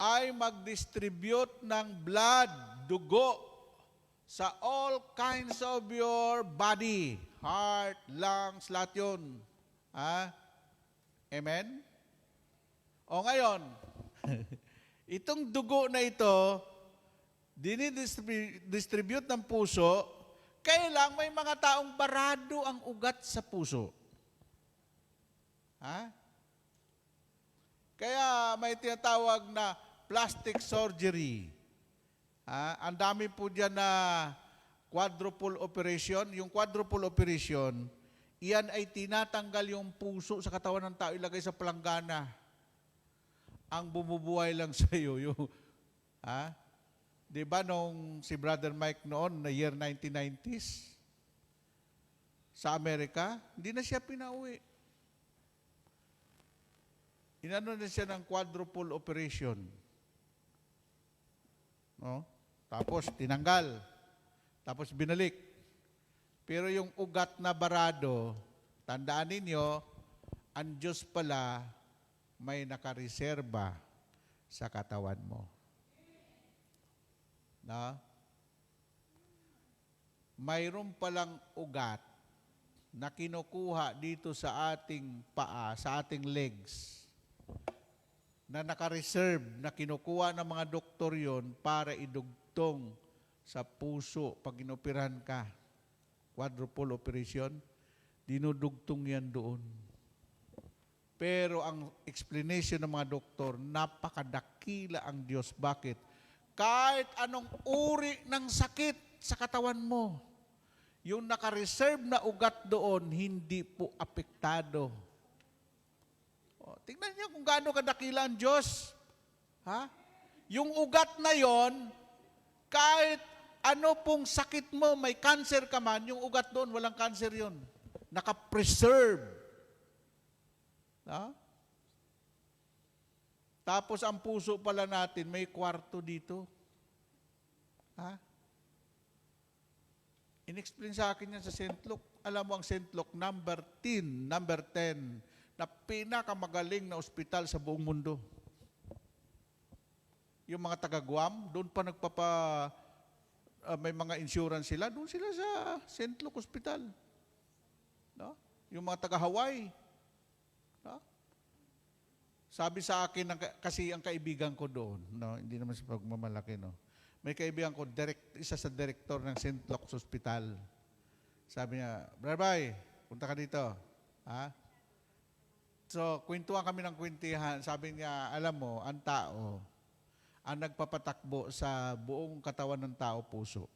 [SPEAKER 8] ay mag-distribute ng blood, dugo, sa all kinds of your body, heart, lungs, lahat yun. Amen? O ngayon, itong dugo na ito, dinidistribute ng puso, kailang may mga taong barado ang ugat sa puso. Kaya may tinatawag na plastic surgery. Ang dami po dyan na quadruple operation. Yung quadruple operation, iyan ay tinatanggal yung puso sa katawan ng tao, ilagay sa palanggana. Ang bumubuhay lang sa iyo. Di ba nung si Brother Mike noon, na year 1990s, sa Amerika, hindi na siya pinauwi. Inano na siya ng quadruple operation. No? Tapos tinanggal. Tapos binalik. Pero yung ugat na barado, tandaan ninyo, ang Diyos pala may nakareserba sa katawan mo. No? Mayroon palang ugat na kinukuha dito sa ating paa, sa ating legs, na nakareserve, na kinukuha ng mga doktor yon para idugtong sa puso pag inoperahan ka. Quadruple operation, dinudugtong yan doon. Pero ang explanation ng mga doktor, napakadakila ang Diyos. Bakit? Kahit anong uri ng sakit sa katawan mo, yung nakareserve na ugat doon, hindi po apektado. Tingnan niyo kung gaano kadakila ang Diyos. Yung ugat na yon, kahit ano pong sakit mo, may cancer ka man, yung ugat doon, walang cancer yon. Nakapreserve. Tapos ang puso pala natin, may kwarto dito. In-explain sa akin yan sa St. Luke. Alam mo ang St. Luke, number 10, na pinakamagaling na ospital sa buong mundo. Yung mga taga-Guam, doon pa may mga insurance sila, doon sila sa St. Luke Hospital. No? Yung mga taga-Hawaii. No? Sabi sa akin, kasi ang kaibigan ko doon, no? Hindi naman sa pagmamalaki, no? May kaibigan ko, isa sa direktor ng St. Luke's Hospital. Sabi niya, Brabay, punta ka dito. So, kwentuhan kami ng kwentihan. Sabi niya, alam mo, ang tao, ang nagpapatakbo sa buong katawan ng tao, puso.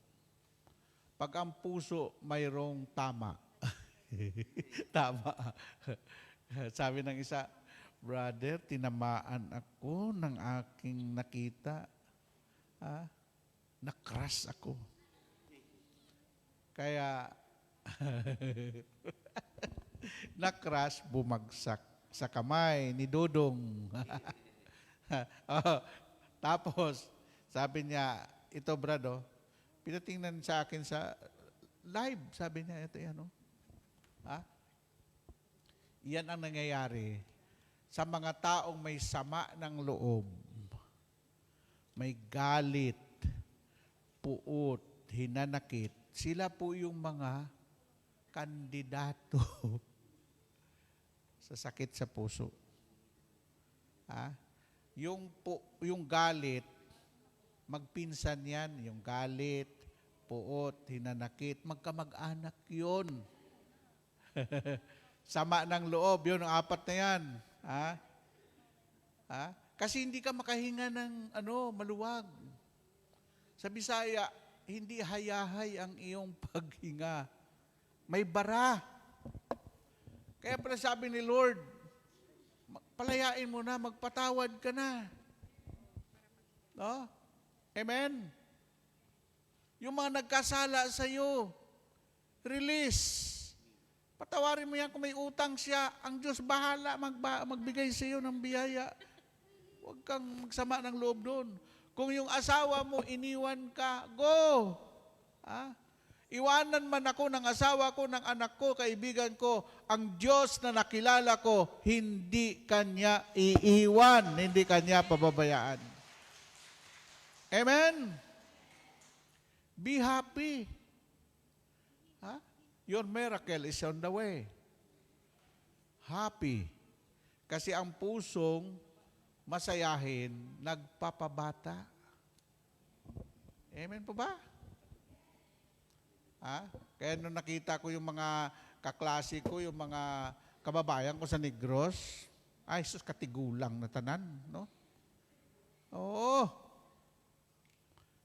[SPEAKER 8] Pag ang puso mayroong tama, Tama. Sabi ng isa, brother, tinamaan ako ng aking nakita. Na-crush ako. Kaya, na-crush, bumagsak sa kamay ni Dudong. Oh, tapos, sabi niya, ito brado, pinatingnan sa akin sa live, sabi niya, ito yan, Yan ang nangyayari sa mga taong may sama ng loob, may galit, puot, hinanakit. Sila po yung mga kandidato sa sakit sa puso. Yung galit, magpinsan yan, yung galit, puot, hinanakit, magkamag-anak yun. Sama ng loob, yun ang apat na yan. Kasi hindi ka makahinga ng maluwag. Sa Bisaya, hindi hayahay ang iyong paghinga. May bara. Kaya pala sabi ni Lord, palayain mo na, magpatawad ka na. No? Amen? Yung mga nagkasala sa iyo, release. Patawarin mo yan kung may utang siya. Ang Diyos bahala magbigay sa iyo ng biyaya. Huwag kang magsama ng loob doon. Kung yung asawa mo, iniwan ka, go! Iwanan man ako ng asawa ko, ng anak ko, kaibigan ko, ang Diyos na nakilala ko, hindi Kanya iiwan, hindi Kanya pababayaan. Amen? Be happy. Your miracle is on the way. Happy. Kasi ang pusong masayahin, nagpapabata. Amen po ba? Kaya nung nakita ko yung mga kaklase ko, yung mga kababayan ko sa Negros, ay, sus, katigulang na tanan, no? Oo.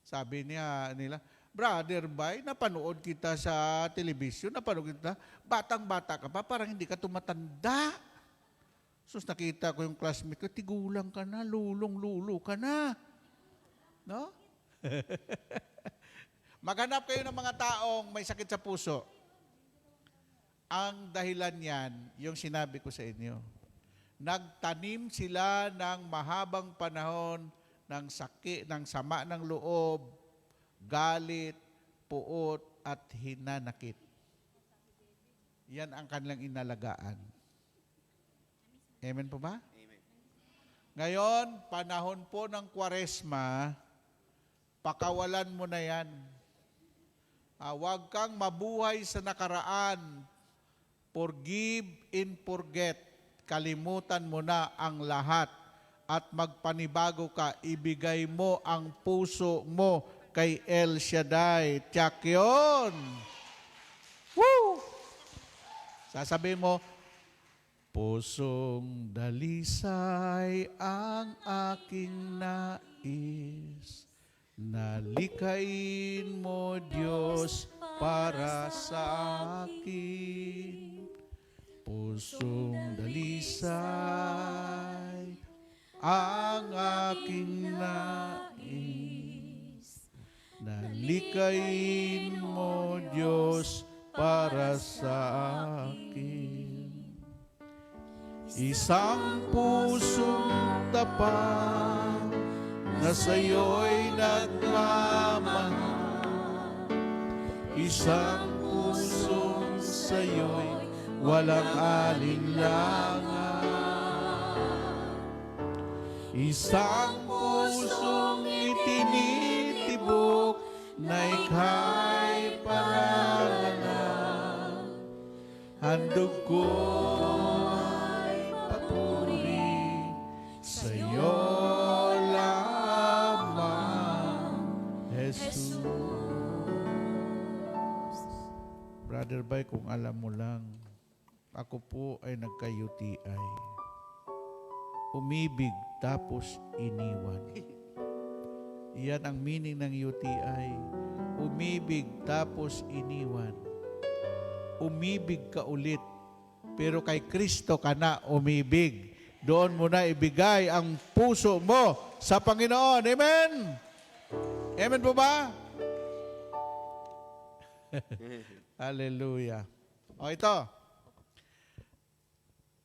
[SPEAKER 8] Sabi nila, Brother Bay, napanood kita sa telebisyon, napanood kita, batang-bata ka pa, parang hindi ka tumatanda. Sus, nakita ko yung classmate ko, tigulang ka na, lulong-lulo ka na. No? Maghanap kayo ng mga taong may sakit sa puso. Ang dahilan niyan, yung sinabi ko sa inyo. Nagtanim sila ng mahabang panahon ng sakit, ng sama ng loob, galit, puot, at hinanakit. Yan ang kanilang inalagaan. Amen po ba? Amen. Ngayon, panahon po ng Kwaresma, pakawalan mo na yan. Huwag kang mabuhay sa nakaraan. Forgive and forget. Kalimutan mo na ang lahat at magpanibago ka. Ibigay mo ang puso mo kay El Shaddai. Tiyak yun. Woo! Sasabihin mo, pusong dalisay ang aking nais. Nalikain mo, Diyos, para sa akin. Pusong dalisay ang aking nais. Nalikain mo, Diyos, para sa akin. Isang pusong tapat na sa'yo'y nagmamahal. Isang pusong sa'yo'y walang alinlangan. Isang pusong itinitibok na ika'y parangalan. Handog ko ay papuri sa'yo lamang, Jesus. Brother Bay, kung alam mo lang, ako po ay nagka-UTI. Umibig tapos iniwan. Iyan ang meaning ng UTI. Umibig tapos iniwan. umibig ka ulit. Pero kay Kristo ka na umibig. Doon mo na ibigay ang puso mo sa Panginoon. Amen? Amen po ba? Hallelujah. O ito.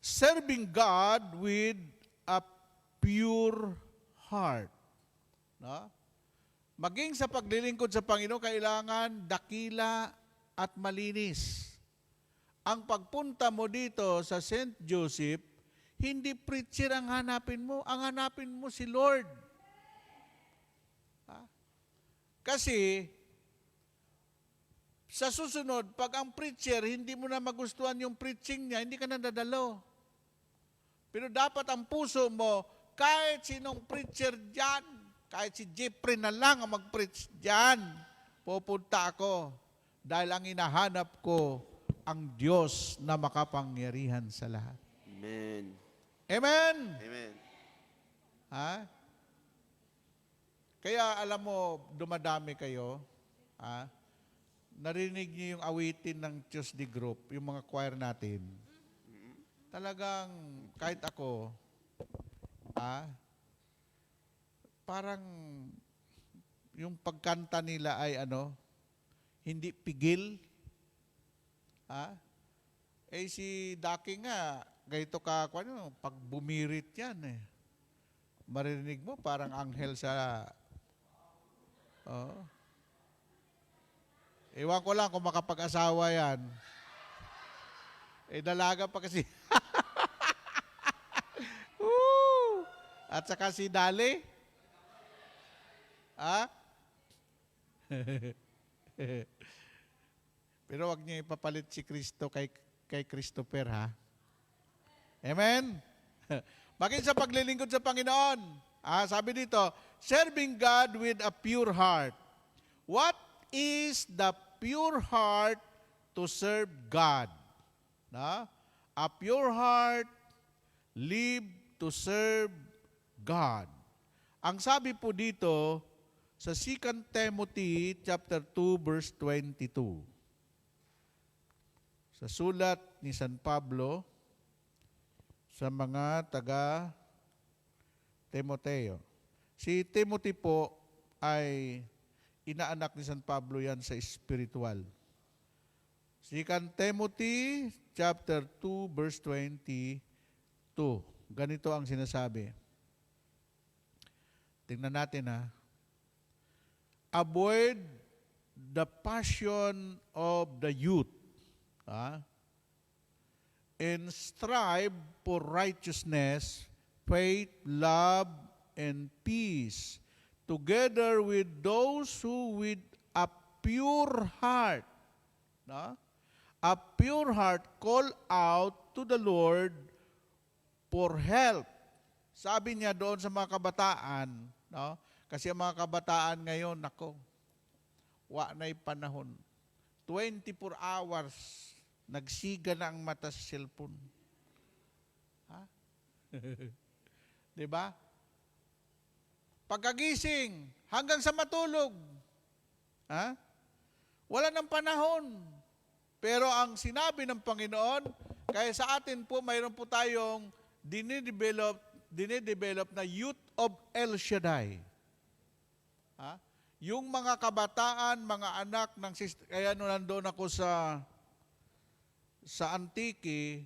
[SPEAKER 8] Serving God with a pure heart. No? Maging sa paglilingkod sa Panginoon, kailangan dakila at malinis. Ang pagpunta mo dito sa St. Joseph, hindi preacher ang hanapin mo. Ang hanapin mo si Lord. Kasi, sa susunod, pag ang preacher, hindi mo na magustuhan yung preaching niya, hindi ka na dadalo. Pero dapat ang puso mo, kahit sinong preacher dyan, kahit si Jeffrey na lang ang mag-preach dyan, pupunta ako. Dahil ang hinahanap ko, ang Diyos na makapangyarihan sa lahat.
[SPEAKER 9] Amen.
[SPEAKER 8] Amen?
[SPEAKER 9] Amen.
[SPEAKER 8] Ha? Kaya alam mo, dumadami kayo, ha? Narinig niyo yung awitin ng Tuesday group, yung mga choir natin. Talagang, kahit ako, parang yung pagkanta nila ay hindi pigil. Si Daki nga, ganito ka, pag bumirit yan marinig mo parang anghel sa... Ewan ko lang kung makapag-asawa yan. Dalaga pa kasi. At saka si Dali. Pero wag niyo ipapalit si Kristo kay Christopher, ha? Amen? Bakit sa paglilingkod sa Panginoon? Sabi dito, serving God with a pure heart. What is the pure heart to serve God? A pure heart live to serve God. Ang sabi po dito sa 2 Timothy chapter 2 verse 22. Sa sulat ni San Pablo sa mga taga Timoteo. Si Timothy po ay inaanak ni San Pablo yan sa spiritual. 2 Timothy chapter 2 verse 22. Ganito ang sinasabi. Tingnan natin, ha. Avoid the passion of the youth, and strive for righteousness, faith, love, and peace, together with those who with a pure heart, call out to the Lord for help. Sabi niya doon sa mga kabataan, kasi ang mga kabataan ngayon, wa na'y panahon. 24 hours, nagsiga na ang mata sa cellphone. Diba? Pagkagising, hanggang sa matulog. Wala ng panahon. Pero ang sinabi ng Panginoon, kaya sa atin po, mayroon po tayong dinidevelop na Youth of El Shaddai. Yung mga kabataan, mga anak ng sister, kaya nung nandoon ako sa Antique,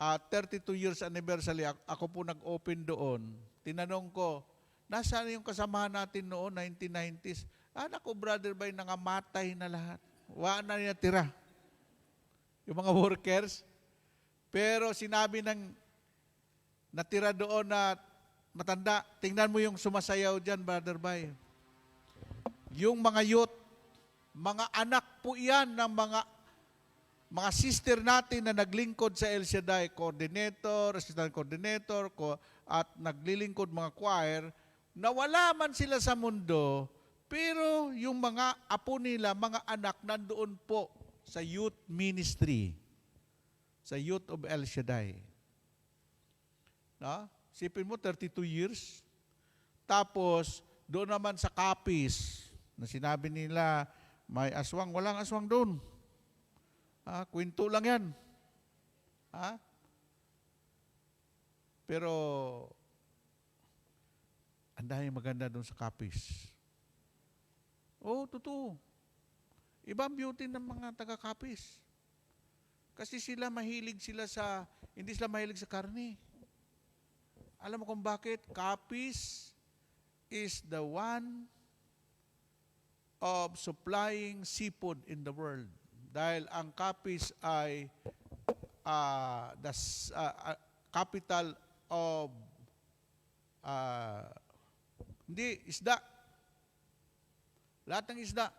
[SPEAKER 8] 32 years anniversary, ako po nag-open doon. Tinanong ko, nasaan yung kasamahan natin noon, 1990s? Naku, brother bay, nangamatay na lahat. Wala na niya tira. Yung mga workers. Pero sinabi ng natira doon na matanda, tingnan mo yung sumasayaw dyan, brother bay. Yung mga youth, mga anak po yan ng mga sister natin na naglingkod sa El Shaddai, coordinator, assistant coordinator, at naglilingkod mga choir, na wala man sila sa mundo, pero yung mga apo nila, mga anak, nandoon po sa youth ministry, sa Youth of El Shaddai. Sipin mo, 32 years. Tapos, doon naman sa Capiz, na sinabi nila, may aswang, walang aswang doon. Kwento lang yan. Pero, ang dahil maganda doon sa Capiz. Totoo. Iba ang beauty ng mga taga-Capiz. Kasi hindi sila mahilig sa karne. Alam mo kung bakit? Capiz is the one of supplying seafood in the world. Dahil ang Capiz ay the capital of isda. Lahat ng isda.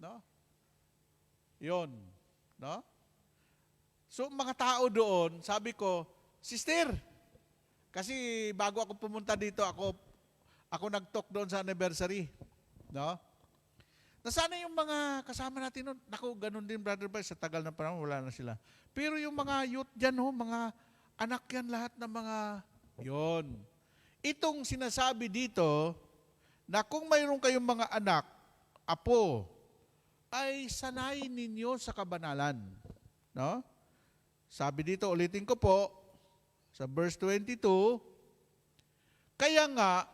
[SPEAKER 8] No? Yun. No? So, mga tao doon, sabi ko, Sister, kasi bago ako pumunta dito, ako nag-talk doon sa anniversary. No? Nasana yung mga kasama natin noon. Naku, ganun din, Brother Bryce, sa tagal na panahon, wala na sila. Pero yung mga youth dyan, mga anak yan, lahat ng mga, yon. Itong sinasabi dito, na kung mayroon kayong mga anak, apo, ay sanayin ninyo sa kabanalan. No? Sabi dito, ulitin ko po, sa verse 22, kaya nga,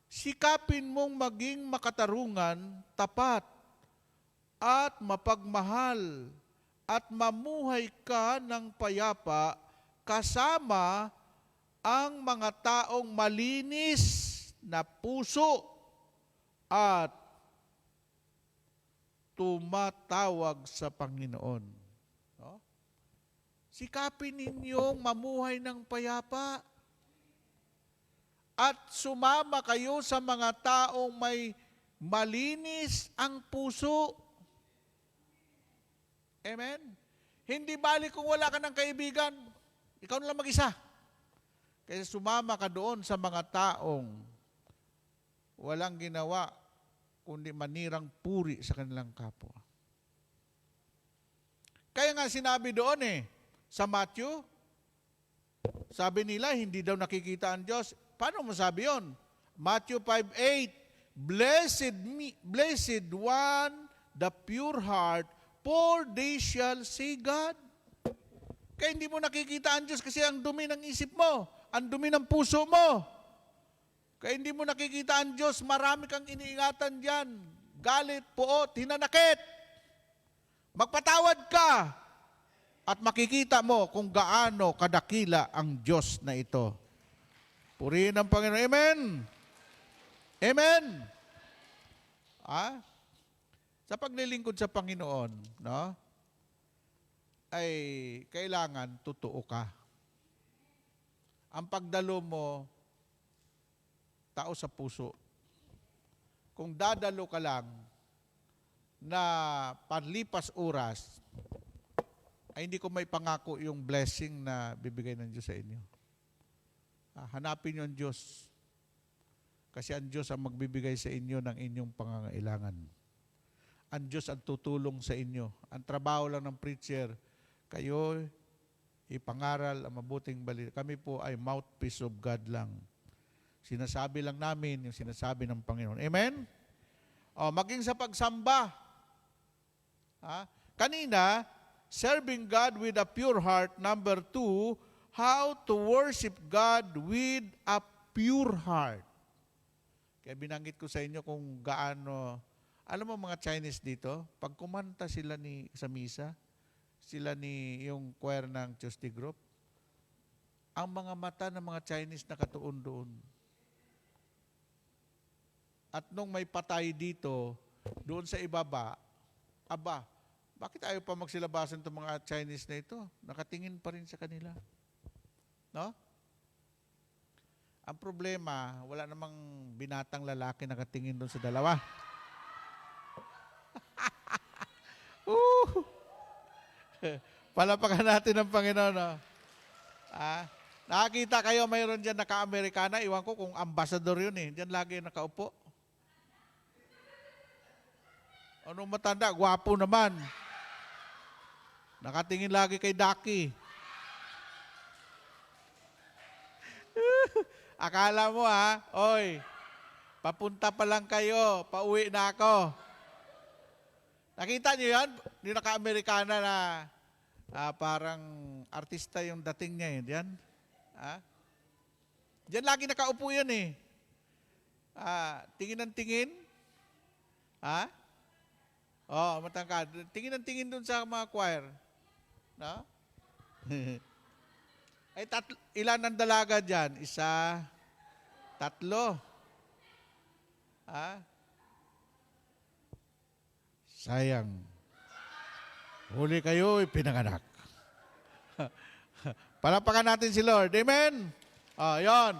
[SPEAKER 8] sikapin mong maging makatarungan, tapat, at mapagmahal, at mamuhay ka ng payapa kasama ang mga taong malinis na puso at tumatawag sa Panginoon. No? Sikapin ninyong mamuhay ng payapa at sumama kayo sa mga taong may malinis ang puso. Amen? Hindi balik kung wala ka ng kaibigan. Ikaw na lang mag-isa. Kaya sumama ka doon sa mga taong walang ginawa kundi manirang puri sa kanilang kapwa. Kaya nga sinabi doon sa Matthew, sabi nila, hindi daw nakikita ang Diyos. Paano masabi yun? Matthew 5:8, Blessed one, the pure heart, for they shall see God. Kaya hindi mo nakikita ang Diyos kasi ang dumi ng isip mo, ang dumi ng puso mo. Kaya hindi mo nakikita ang Diyos, marami kang iniingatan dyan. Galit, puot, hinanakit. Magpatawad ka at makikita mo kung gaano kadakila ang Diyos na ito. Purihin ang Panginoon. Amen? Amen? Sa paglilingkod sa Panginoon, no, ay kailangan totoo ka. Ang pagdalo mo, tao sa puso. Kung dadalo ka lang na panlipas oras, ay hindi ko may pangako yung blessing na bibigay ng Diyos sa inyo. Hanapin niyo ang Diyos. Kasi ang Diyos ang magbibigay sa inyo ng inyong pangangailangan. Ang Diyos ang tutulong sa inyo. Ang trabaho lang ng preacher, kayo ipangaral ang mabuting balita. Kami po ay mouthpiece of God lang. Sinasabi lang namin yung sinasabi ng Panginoon. Amen? Maging sa pagsamba. Kanina, serving God with a pure heart. Number 2, how to worship God with a pure heart. Kaya binanggit ko sa inyo kung gaano, alam mo mga Chinese dito, pag kumanta sila sa misa, yung choir ng Tuesday Group, ang mga mata ng mga Chinese nakatuon doon. At nung may patay dito, doon sa ibaba, bakit ayaw pa magsilabasan itong mga Chinese na ito? Nakatingin pa rin sa kanila. No? Ang problema, wala namang binatang lalaki nakatingin doon sa dalawa. Palapakan natin ang Panginoon. No? Nakakita kayo, mayroon dyan naka-Amerikana. Iwan ko kung ambassador yun Diyan lagi nakaupo. Anong matanda? Gwapo naman. Nakatingin lagi kay Daki. Akala mo oy, papunta pa lang kayo, pauwi na ako. Nakita niyo yan? Hindi naka-Amerikana na parang artista yung dating niya eh. Diyan. Diyan lagi nakaupo yan eh. Tingin ng tingin. Matangkad. Tingin ng tingin dun sa mga choir. No? Ay, ilan ang dalaga dyan? 1, 3. Sayang. Huli kayo, ipinanganak. Palapakan natin si Lord. Amen? Yon.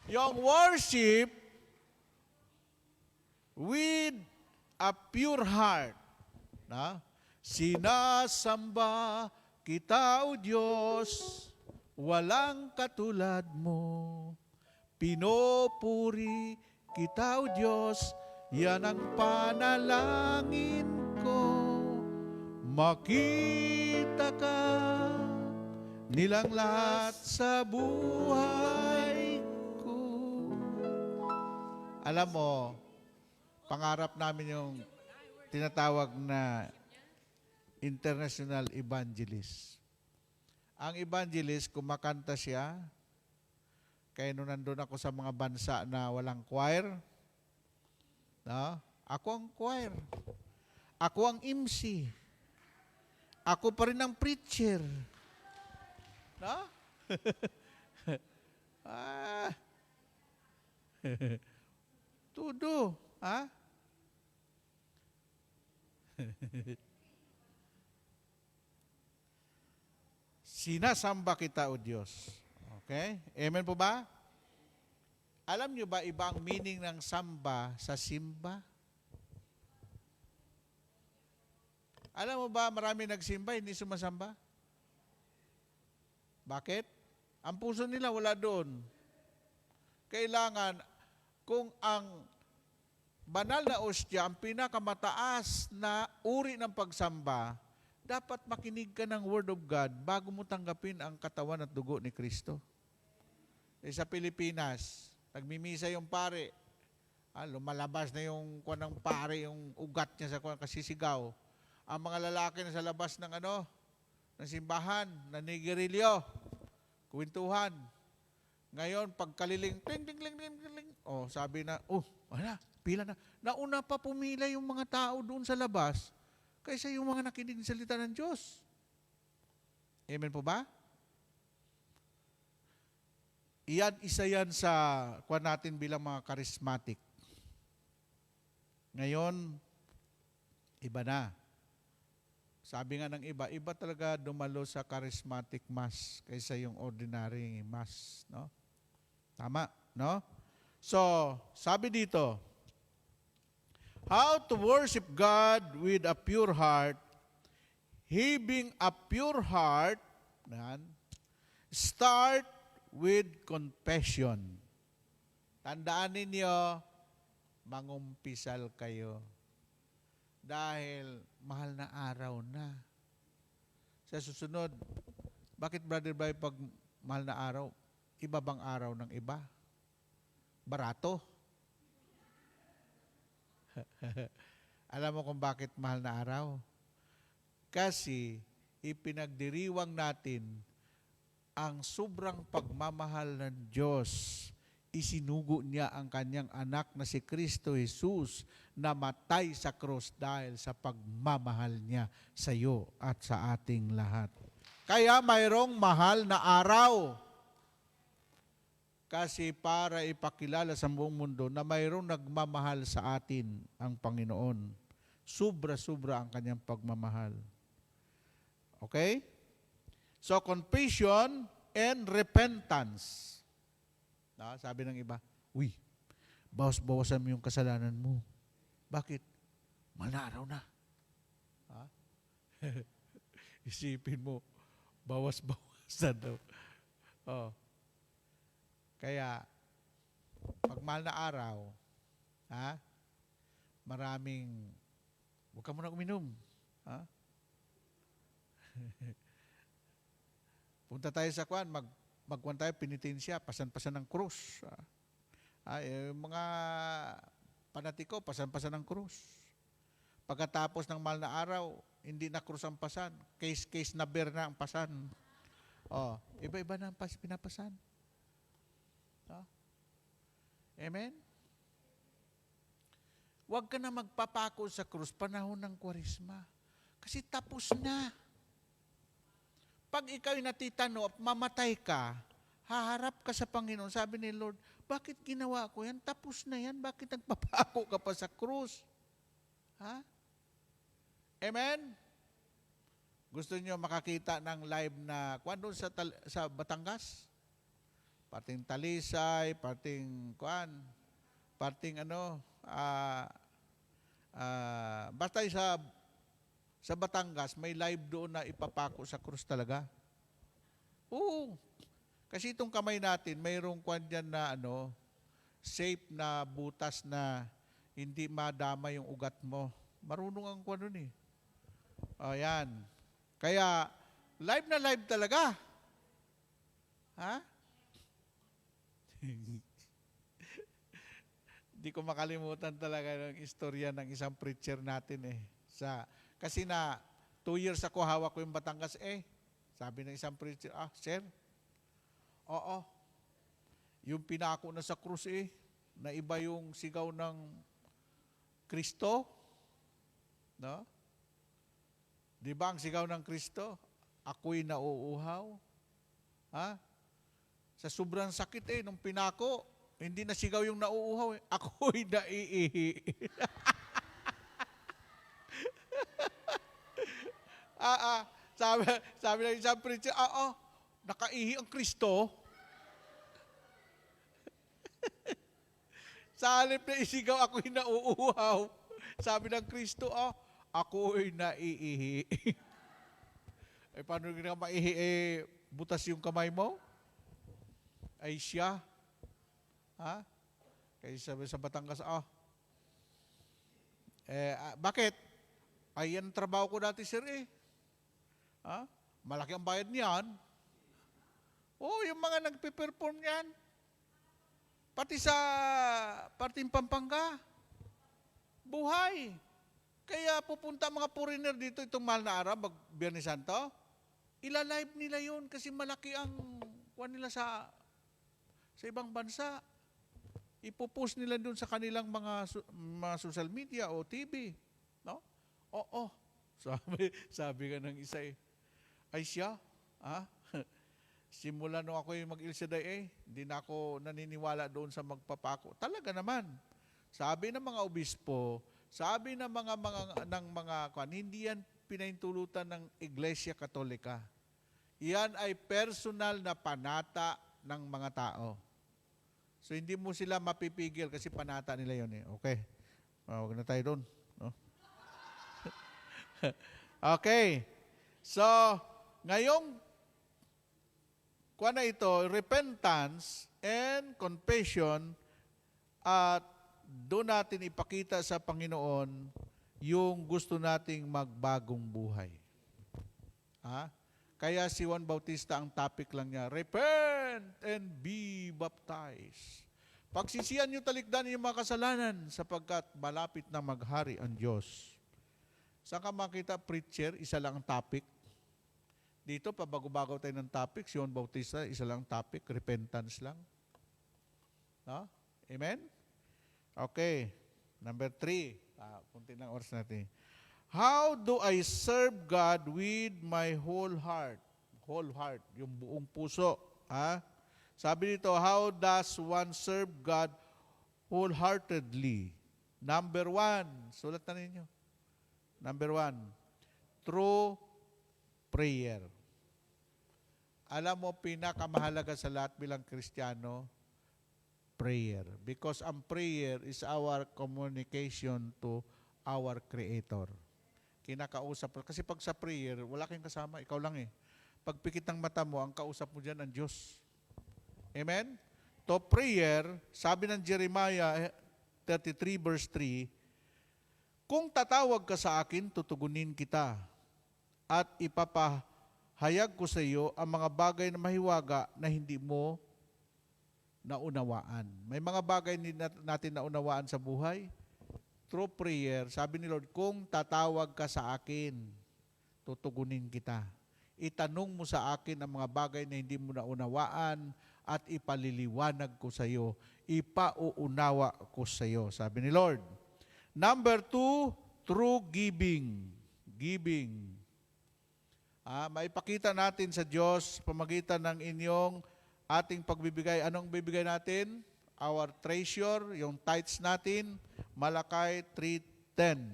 [SPEAKER 8] Yung worship with a pure heart. Sinasamba kita, O Diyos, walang katulad mo. Pinupuri kita, O Diyos, yan ang panalangin ko. Makita ka nilang lahat sa buhay ko. Alam mo, pangarap namin yung tinatawag na international evangelist. Ang evangelist, kumakanta siya. Kaya nung nandun ako sa mga bansa na walang choir, ako ang choir. Ako ang MC. Ako pa rin ang preacher. Tudo. Sinasamba kita, O Diyos. Okay? Amen po ba? Alam nyo ba iba ang meaning ng samba sa simba? Alam mo ba marami nagsimba, hindi sumasamba? Bakit? Ang puso nila wala doon. Kailangan, kung ang banal na ostya, ang pinakamataas na uri ng pagsamba, dapat makinig ka ng Word of God bago mo tanggapin ang katawan at dugo ni Kristo. Sa Pilipinas, nagmimisa yung pare. Lumalabas na yung kuwan ng pare, yung ugat niya sa kuwan, kasisigaw. Ang mga lalaki na sa labas ng ng simbahan, nanigirilyo, kuwentuhan. Ngayon, pagkaliling, ting, ting, ting, ting, ting, sabi na, pila na. Nauna pa pumila yung mga tao doon sa labas kaysa yung mga nakinig ng salita ng Diyos. Amen po ba? Isa yan sa kuwan natin bilang mga charismatic. Ngayon, iba na. Sabi nga ng iba talaga dumalo sa charismatic mass kaysa yung ordinary mass, no? Tama, no? So, sabi dito, how to worship God with a pure heart, having a pure heart, start with confession. Tandaan ninyo, mangumpisal kayo. Dahil mahal na araw na. Sa susunod, bakit Brother Bray pag mahal na araw, iba bang araw ng iba? Barato. Alam mo kung bakit mahal na araw? Kasi ipinagdiriwang natin ang sobrang pagmamahal ng Diyos. Isinugo niya ang kanyang anak na si Kristo Jesus na matay sa krus dahil sa pagmamahal niya sa iyo at sa ating lahat. Kaya mayroong mahal na araw. Kasi para ipakilala sa buong mundo na mayroong nagmamahal sa atin ang Panginoon. Sobra-sobra ang kanyang pagmamahal. Okay? So, confession and repentance. Sabi ng iba, bawas-bawasan mo yung kasalanan mo. Bakit? Mahal na araw na. Isipin mo, bawas-bawasan daw. Kaya, pag mahal na araw, maraming, huwag ka muna uminom. Punta tayo sa kwan, magkuhan tayo, penitensya, pasan-pasan ng krus. Mga panatiko, pasan-pasan ng krus. Pagkatapos ng mahal na araw, hindi na krus ang pasan. Case na bear na ang pasan. Oh, iba-iba na ang pinapasan. Oh. Amen? Huwag ka na magpapako sa krus panahon ng Kwaresma. Kasi tapos na. Pag ikaw'y natitano at mamatay ka, haharap ka sa Panginoon. Sabi ni Lord, bakit ginawa ko yan? Tapos na yan. Bakit nagpapako ka pa sa krus? Ha? Amen? Gusto niyo makakita ng live na kuan doon sa Batangas? Parting Talisay, parting kuan, parting basta sa Batangas, may live doon na ipapako sa krus talaga. Oo. Kasi itong kamay natin, mayroong kwan dyan na safe na butas na hindi madama yung ugat mo. Marunong ang kwan nun eh. O yan. Kaya, live na live talaga. Ha? Di ko makalimutan talaga ng istorya ng isang preacher natin eh. Kasi 2 years ako hawak ko yung Batangas sabi ng isang preacher, sir, oo, yung pinako na sa krus na iba yung sigaw ng Kristo, no? Di ba ang sigaw ng Kristo? Ako'y nauuhaw. Ha? Sa sobrang sakit nung pinako, hindi na sigaw yung nauuhaw ako'y naiihi. Sabi ng isang preacher, nakaihi ang Kristo. Sa halip na isigaw, ako'y nauuhaw. Sabi ng Kristo, ako'y naiihi. Paano ka maihi? Butas yung kamay mo? Ay siya. Ha? Kaya sabi sa Batangas, bakit? Ay, yan trabaho ko dati, sir Ha? Malaki ang bayad niyan. Yung mga nagpe-perform niyan. Pati sa parting Pampanga. Buhay. Kaya pupunta mga foreigner dito itong mahal na araw, Biyernes Santo. Ila-live nila yun kasi malaki ang kuwan nila sa ibang bansa. Ipopost nila doon sa kanilang mga social media o TV. No? Oo. Sabi ka ng isa ay siya, simula nung ako yung mag-Il Shaddai hindi na ako naniniwala doon sa magpapako. Talaga naman. Sabi ng mga obispo, sabi ng mga hindi yan pinahintulutan ng Iglesia Katolika. Yan ay personal na panata ng mga tao. So hindi mo sila mapipigil kasi panata nila yun Okay. Huwag na tayo doon. No? Okay. So, ngayong kuwan na ito, repentance and confession, at doon natin ipakita sa Panginoon yung gusto nating magbagong buhay. Kaya si Juan Bautista, ang topic lang niya, repent and be baptized. Pagsisihan niyo, talikdan yung mga kasalanan sapagkat malapit na maghari ang Diyos. Saan ka makita, preacher, isa lang ang topic? Dito, pabago-bago tayo ng topic. Si Juan Bautista, isa lang topic, repentance lang. No? Amen? Okay. Number 3. Kunti lang oras natin. How do I serve God with my whole heart? Whole heart, yung buong puso. Sabi dito, how does one serve God wholeheartedly? Number 1, sulat na ninyo. Number 1, through prayer. Alam mo, pinakamahalaga sa lahat bilang Kristiyano, prayer. Because ang prayer is our communication to our Creator. Kinakausap. Kasi pag sa prayer, wala kayong kasama, ikaw lang Pag pikit ng mata mo, ang kausap mo dyan, ang Diyos. Amen? To prayer, sabi ng Jeremiah 33 verse 3, kung tatawag ka sa akin, tutugunin kita at ipapahayag ko sa iyo ang mga bagay na mahiwaga na hindi mo naunawaan. May mga bagay natin naunawaan sa buhay. Through prayer, sabi ni Lord, kung tatawag ka sa akin, tutugunin kita. Itanong mo sa akin ang mga bagay na hindi mo naunawaan at ipaliliwanag ko sa iyo. Ipauunawa ko sa iyo, sabi ni Lord. Number 2, through giving. Giving. Maipakita natin sa Diyos pamagitan ng inyong ating pagbibigay. Anong bibigay natin? Our treasure, yung tithes natin, Malakay 3:10.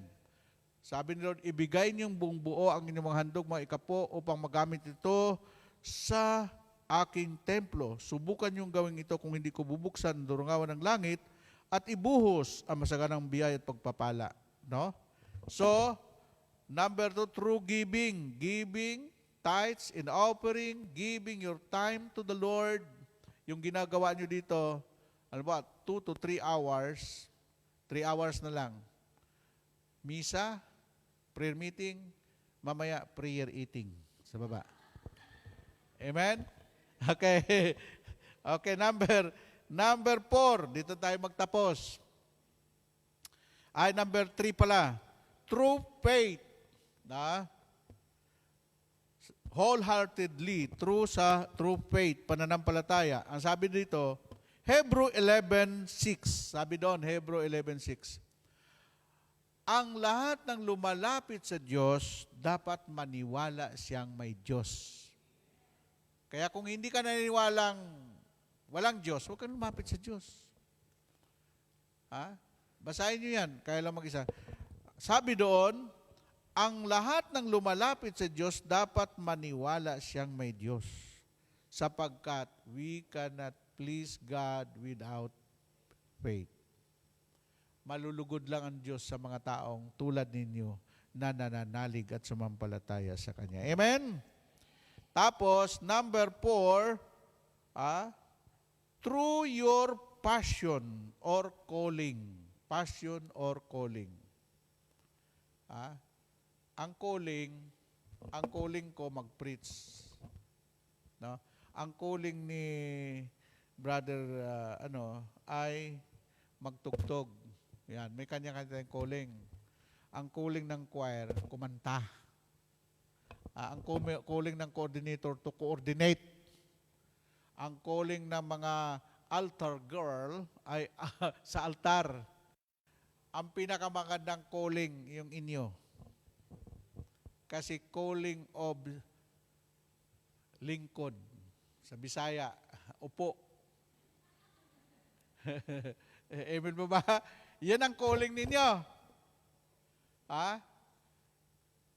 [SPEAKER 8] Sabi ni Lord, ibigay niyong buong buo ang inyong mga handog, mga ikapo, upang magamit ito sa aking templo. Subukan niyong gawin ito kung hindi ko bubuksan ang durungawan ng langit at ibuhos ang masaganang biyaya at pagpapala. No? So, number 2, through giving. Giving, tithes, and offering, giving your time to the Lord. Yung ginagawa nyo dito, ano ba, 2 to 3 hours, 3 hours na lang. Misa, prayer meeting, mamaya prayer eating sa baba. Amen? Okay. Okay, number 4, dito tayo magtapos. Number 3 pala. True faith. Wholeheartedly, true faith, pananampalataya. Ang sabi dito, Hebrew 11:6. Sabi doon, Hebrew 11:6. Ang lahat ng lumalapit sa Diyos, dapat maniwala siyang may Diyos. Kaya kung hindi ka naniniwalang walang Diyos, huwag kang lumapit sa Diyos. Basahin nyo yan, kaya lang mag-isa. Sabi doon, ang lahat ng lumalapit sa Diyos, dapat maniwala siyang may Diyos. Sapagkat we cannot please God without faith. Malulugod lang ang Diyos sa mga taong tulad ninyo na nananalig at sumampalataya sa Kanya. Amen? Tapos, number 4, through your passion or calling. Passion or calling. Ang calling ko mag-preach. No? Ang calling ni brother ay magtugtog. Yan, may kanya-kanya calling. Ang calling ng choir, kumanta. Ang calling ng coordinator to coordinate. Ang calling ng mga altar girl ay sa altar. Ang pinakamagandang calling yung inyo. Kasi calling of lingkod. Sa Bisaya, upo. Amen mo ba? Yan ang calling ninyo.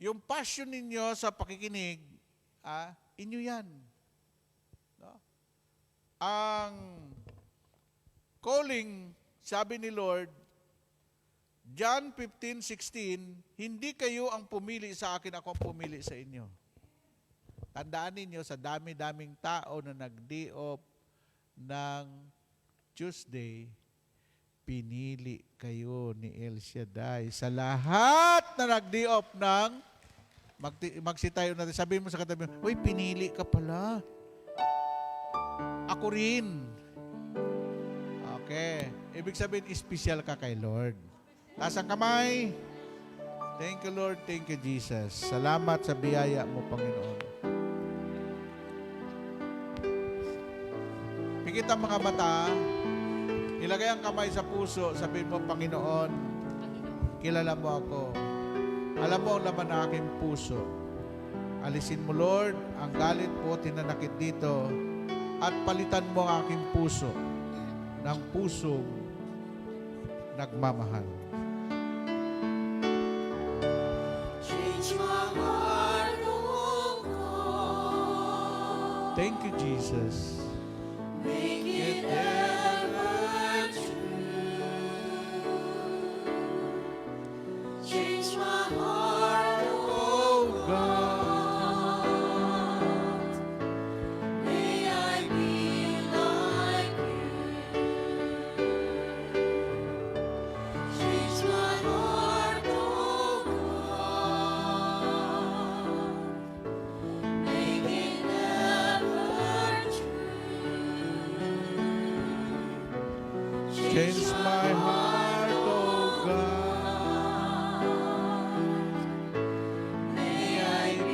[SPEAKER 8] Yung passion ninyo sa pakikinig, inyo yan. No? Ang calling, sabi ni Lord, John 15:16, hindi kayo ang pumili sa akin, ako ang pumili sa inyo. Tandaan ninyo, sa dami-daming tao na nag-day-off ng Tuesday, pinili kayo ni El Shaddai. Sa lahat na nag-day-off ng magsitayo natin, sabihin mo sa katabi, uy, pinili ka pala. Ako rin. Okay. Ibig sabihin, espesyal ka kay Lord. Taas ang kamay. Thank you, Lord. Thank you, Jesus. Salamat sa biyaya mo, Panginoon. Pikit ang mga mata. Ilagay ang kamay sa puso. Sabihin mo, Panginoon, kilala mo ako. Alam mo ang laman ng aking puso. Alisin mo, Lord, ang galit po tinanakit dito at palitan mo ang aking puso ng pusong nagmamahal.
[SPEAKER 3] Change my heart, oh God.
[SPEAKER 8] Thank you, Jesus.
[SPEAKER 3] Make it ever true. Change my heart, oh God. May I be like you. Change my heart, oh God. Make it ever true.
[SPEAKER 8] Change my heart, oh God.
[SPEAKER 3] May I be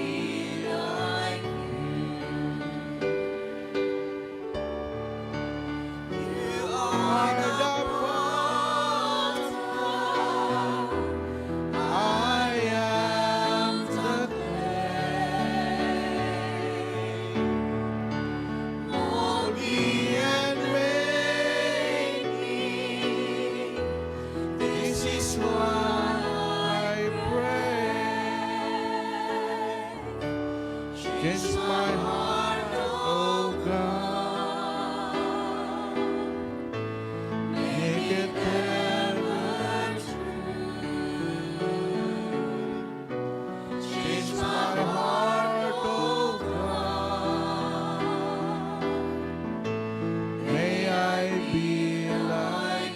[SPEAKER 8] Change my heart, oh God. Make it ever true. Change my heart, oh God. May I be like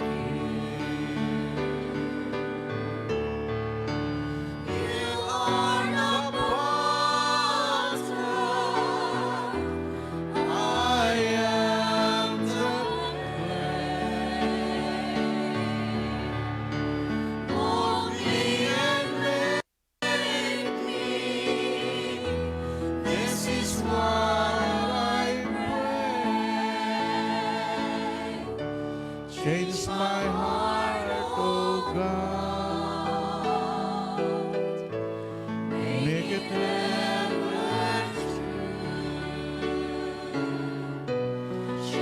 [SPEAKER 3] You are the potter.
[SPEAKER 8] I am the
[SPEAKER 3] Mold me and make me.
[SPEAKER 8] This is what I pray. Change my heart, oh God. Make it ever true.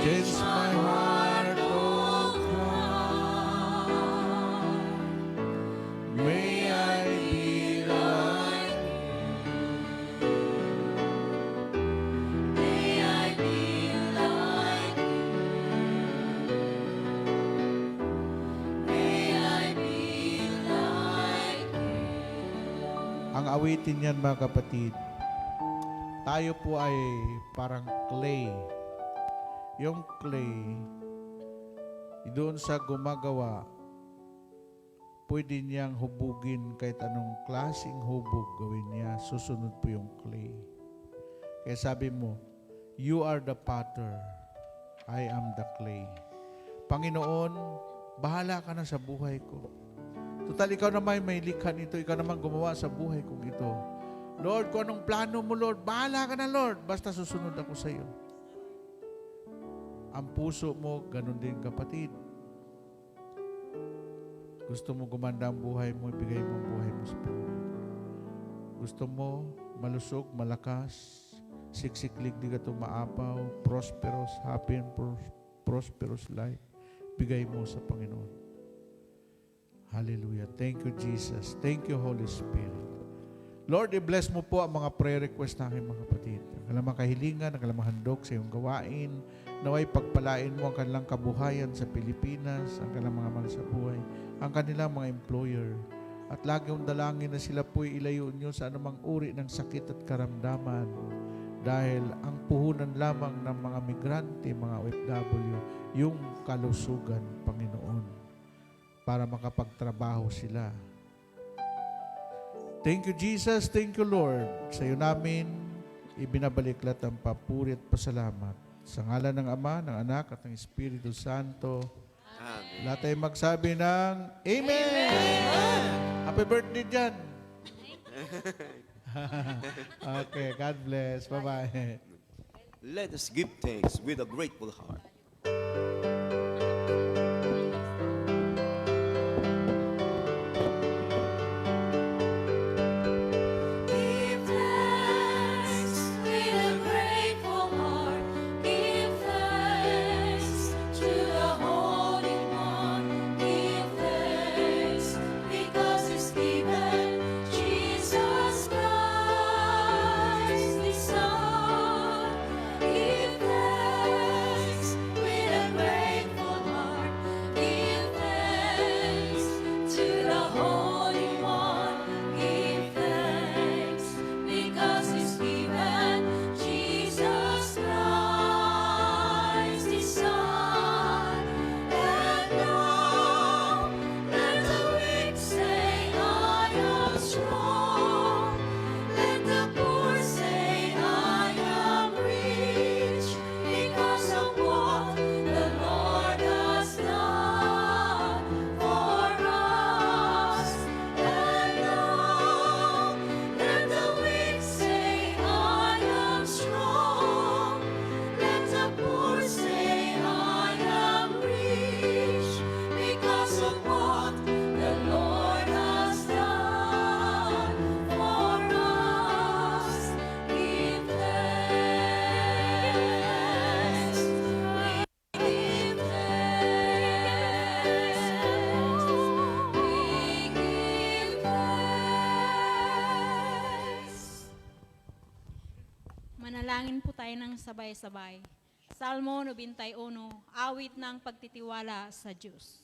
[SPEAKER 8] Change my heart, oh God. May I be like
[SPEAKER 3] May I be like you. May I be like you.
[SPEAKER 8] Ang awitin niyan, mga kapatid, tayo po ay parang clay. Yung clay, doon sa gumagawa, pwede niyang hubugin kahit anong klaseng hubog gawin niya. Susunod po yung clay. Kaya sabi mo, you are the potter, I am the clay. Panginoon, bahala ka na sa buhay ko. Total, ikaw naman may likha nito. Ikaw naman gumawa sa buhay kong ito. Lord, kung anong plano mo, Lord, bahala ka na, Lord. Basta susunod ako sa iyo. Ang puso mo, ganun din, kapatid. Gusto mo gumanda ang buhay mo, ibigay mo ang buhay mo sa Panginoon. Gusto mo malusog, malakas, siksiklig, di ka tumaapaw, prosperous, happy and prosperous life. Bigay mo sa Panginoon. Hallelujah. Thank you, Jesus. Thank you, Holy Spirit. Lord, i-bless mo po ang mga prayer request ng aking mga kapatid. Ang kanilang kahilingan, ang kanilang handog sa iyong gawain. Naway pagpalain mo ang kanilang kabuhayan sa Pilipinas, ang kanilang mga mahal sa buhay, ang kanilang mga employer. At lagi yung dalangin na sila po'y ilayo nyo sa anumang uri ng sakit at karamdaman. Dahil ang puhunan lamang ng mga migrante, mga OFW, yung kalusugan, Panginoon, para makapagtrabaho sila. Thank you, Jesus. Thank you, Lord. Sa iyo namin, ibinabalik lahat ang papuri at pasalamat. Sa ngalan ng Ama, ng Anak, at ng Espiritu Santo.
[SPEAKER 9] Amen.
[SPEAKER 8] Lahat ay magsabi ng Amen! Happy birthday dyan! Okay, God bless. Bye-bye.
[SPEAKER 9] Let us give thanks with a grateful heart.
[SPEAKER 3] Give thanks with a grateful heart. Give thanks to the Holy One. Give thanks because He's given Jesus Christ, His Son. Give thanks
[SPEAKER 10] Manalangin po tayo ng sabay-sabay. Salmo 91, awit ng pagtitiwala sa Diyos.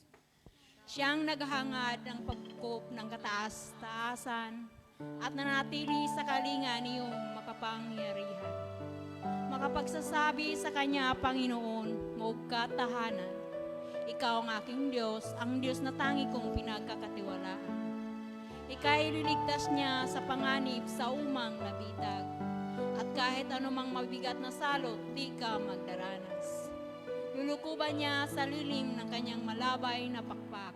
[SPEAKER 10] Siyang naghahangad ng pagkup ng kataas-taasan at nanatili sa kalinga niyong makapangyarihan. Makapagsasabi sa Kanya, Panginoon, moog katahanan. Ikaw ang aking Diyos, ang Diyos na tangi kong pinagkakatiwalaan. Ika'y liligtas niya sa panganib sa umang nabitag. At kahit anumang mabigat na salot, di ka magdaranas. Lulukuban niya sa lilim ng kanyang malabay na pakpak.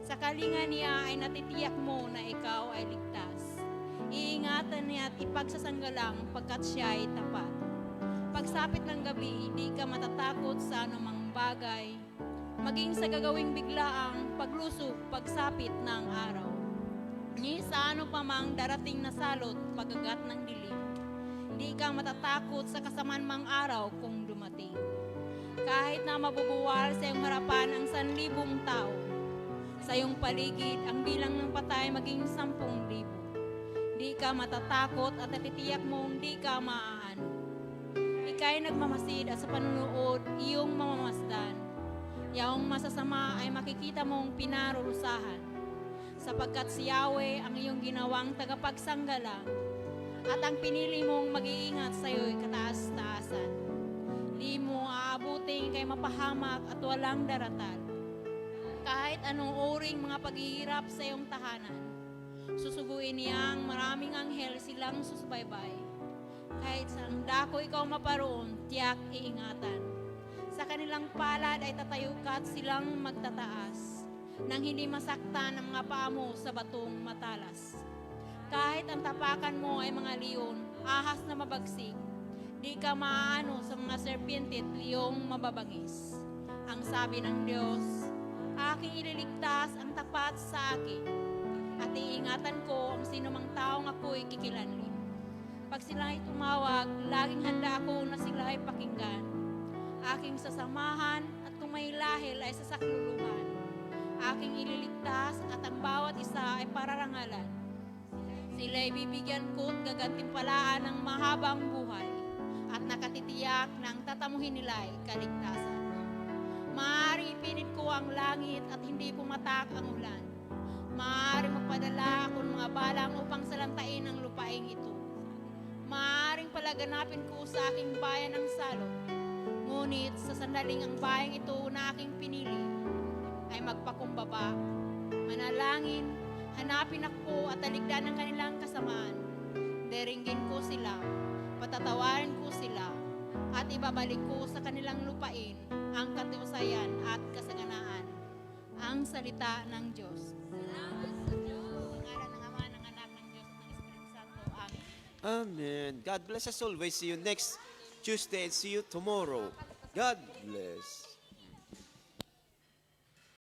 [SPEAKER 10] Sa kalinga niya ay natitiyak mo na ikaw ay ligtas. Iingatan niya at ipagsasanggalang pagkat siya ay tapat. Pagsapit ng gabi, di ka matatakot sa anumang bagay. Maging sa gagawing biglaang paglusog, pagsapit ng araw. Ni sa ano pa mang darating na salot, pagagat ng dilim. Di ka matatakot sa kasamanmang araw kung dumating. Kahit na mabubuwal sa iyong harapan ang 1,000 tao, sa iyong paligid ang bilang ng patay maging 10,000. Di ka matatakot at natitiyak mong di ka maaano. Ika'y nagmamasid at sa panunood iyong mamamasdan. Yaong masasama ay makikita mong pinarurusahan, sapagkat si Yahweh ang iyong ginawang tagapagsanggalang at ang pinili mong mag-iingat sa iyo'y kataas-taasan. Di mo aabuting kay mapahamak at walang daratal. Kahit anong uring mga paghihirap sa iyong tahanan, susuguin niyang maraming anghel silang susubaybay. Kahit sa dako ikaw maparoon, tiyak iingatan. Sa kanilang palad ay tatayo ka at silang magtataas, nang hindi masaktan ang mga paa mo sa batong matalas. Kahit ang tapakan mo ay mga leon, ahas na mabagsik, di ka maaano sa mga serpente at leong mababangis. Ang sabi ng Diyos, aking ililigtas ang tapat sa akin, at iingatan ko ang sinumang taong ako'y kikilanlin. Pag sila ay tumawag, laging handa ako na sila ay pakinggan. Aking sasamahan at kung may lahil ay sasakluluhan. Aking ililigtas at ang bawat isa ay pararangalan. Sila'y bibigyan ko't gagantimpalaan ng mahabang buhay at nakatitiyak na ang tatamuhin nila'y kaligtasan. Maaari ipinit ko ang langit at hindi pumatak ang ulan. Maaari magpadala ako ng mga balang upang salantain ang lupaing ito. Maaaring palaganapin ko sa aking bayan ng salot. Ngunit sa sandaling ang bayang ito na aking pinili ay magpakumbaba, manalangin, hanapin ako at taligdan ng kanilang kasamaan. Deringgin ko sila, patatawarin ko sila, at ibabalik ko sa kanilang lupain ang katiwasayan at kasaganaan. Ang salita ng Diyos. Salamat sa Diyos. Sa ngalan ng Ama, ng Anak, ng Diyos, at ng Espiritu Santo. Amen.
[SPEAKER 9] Amen. God bless us always. See you next Tuesday and see you tomorrow. God bless.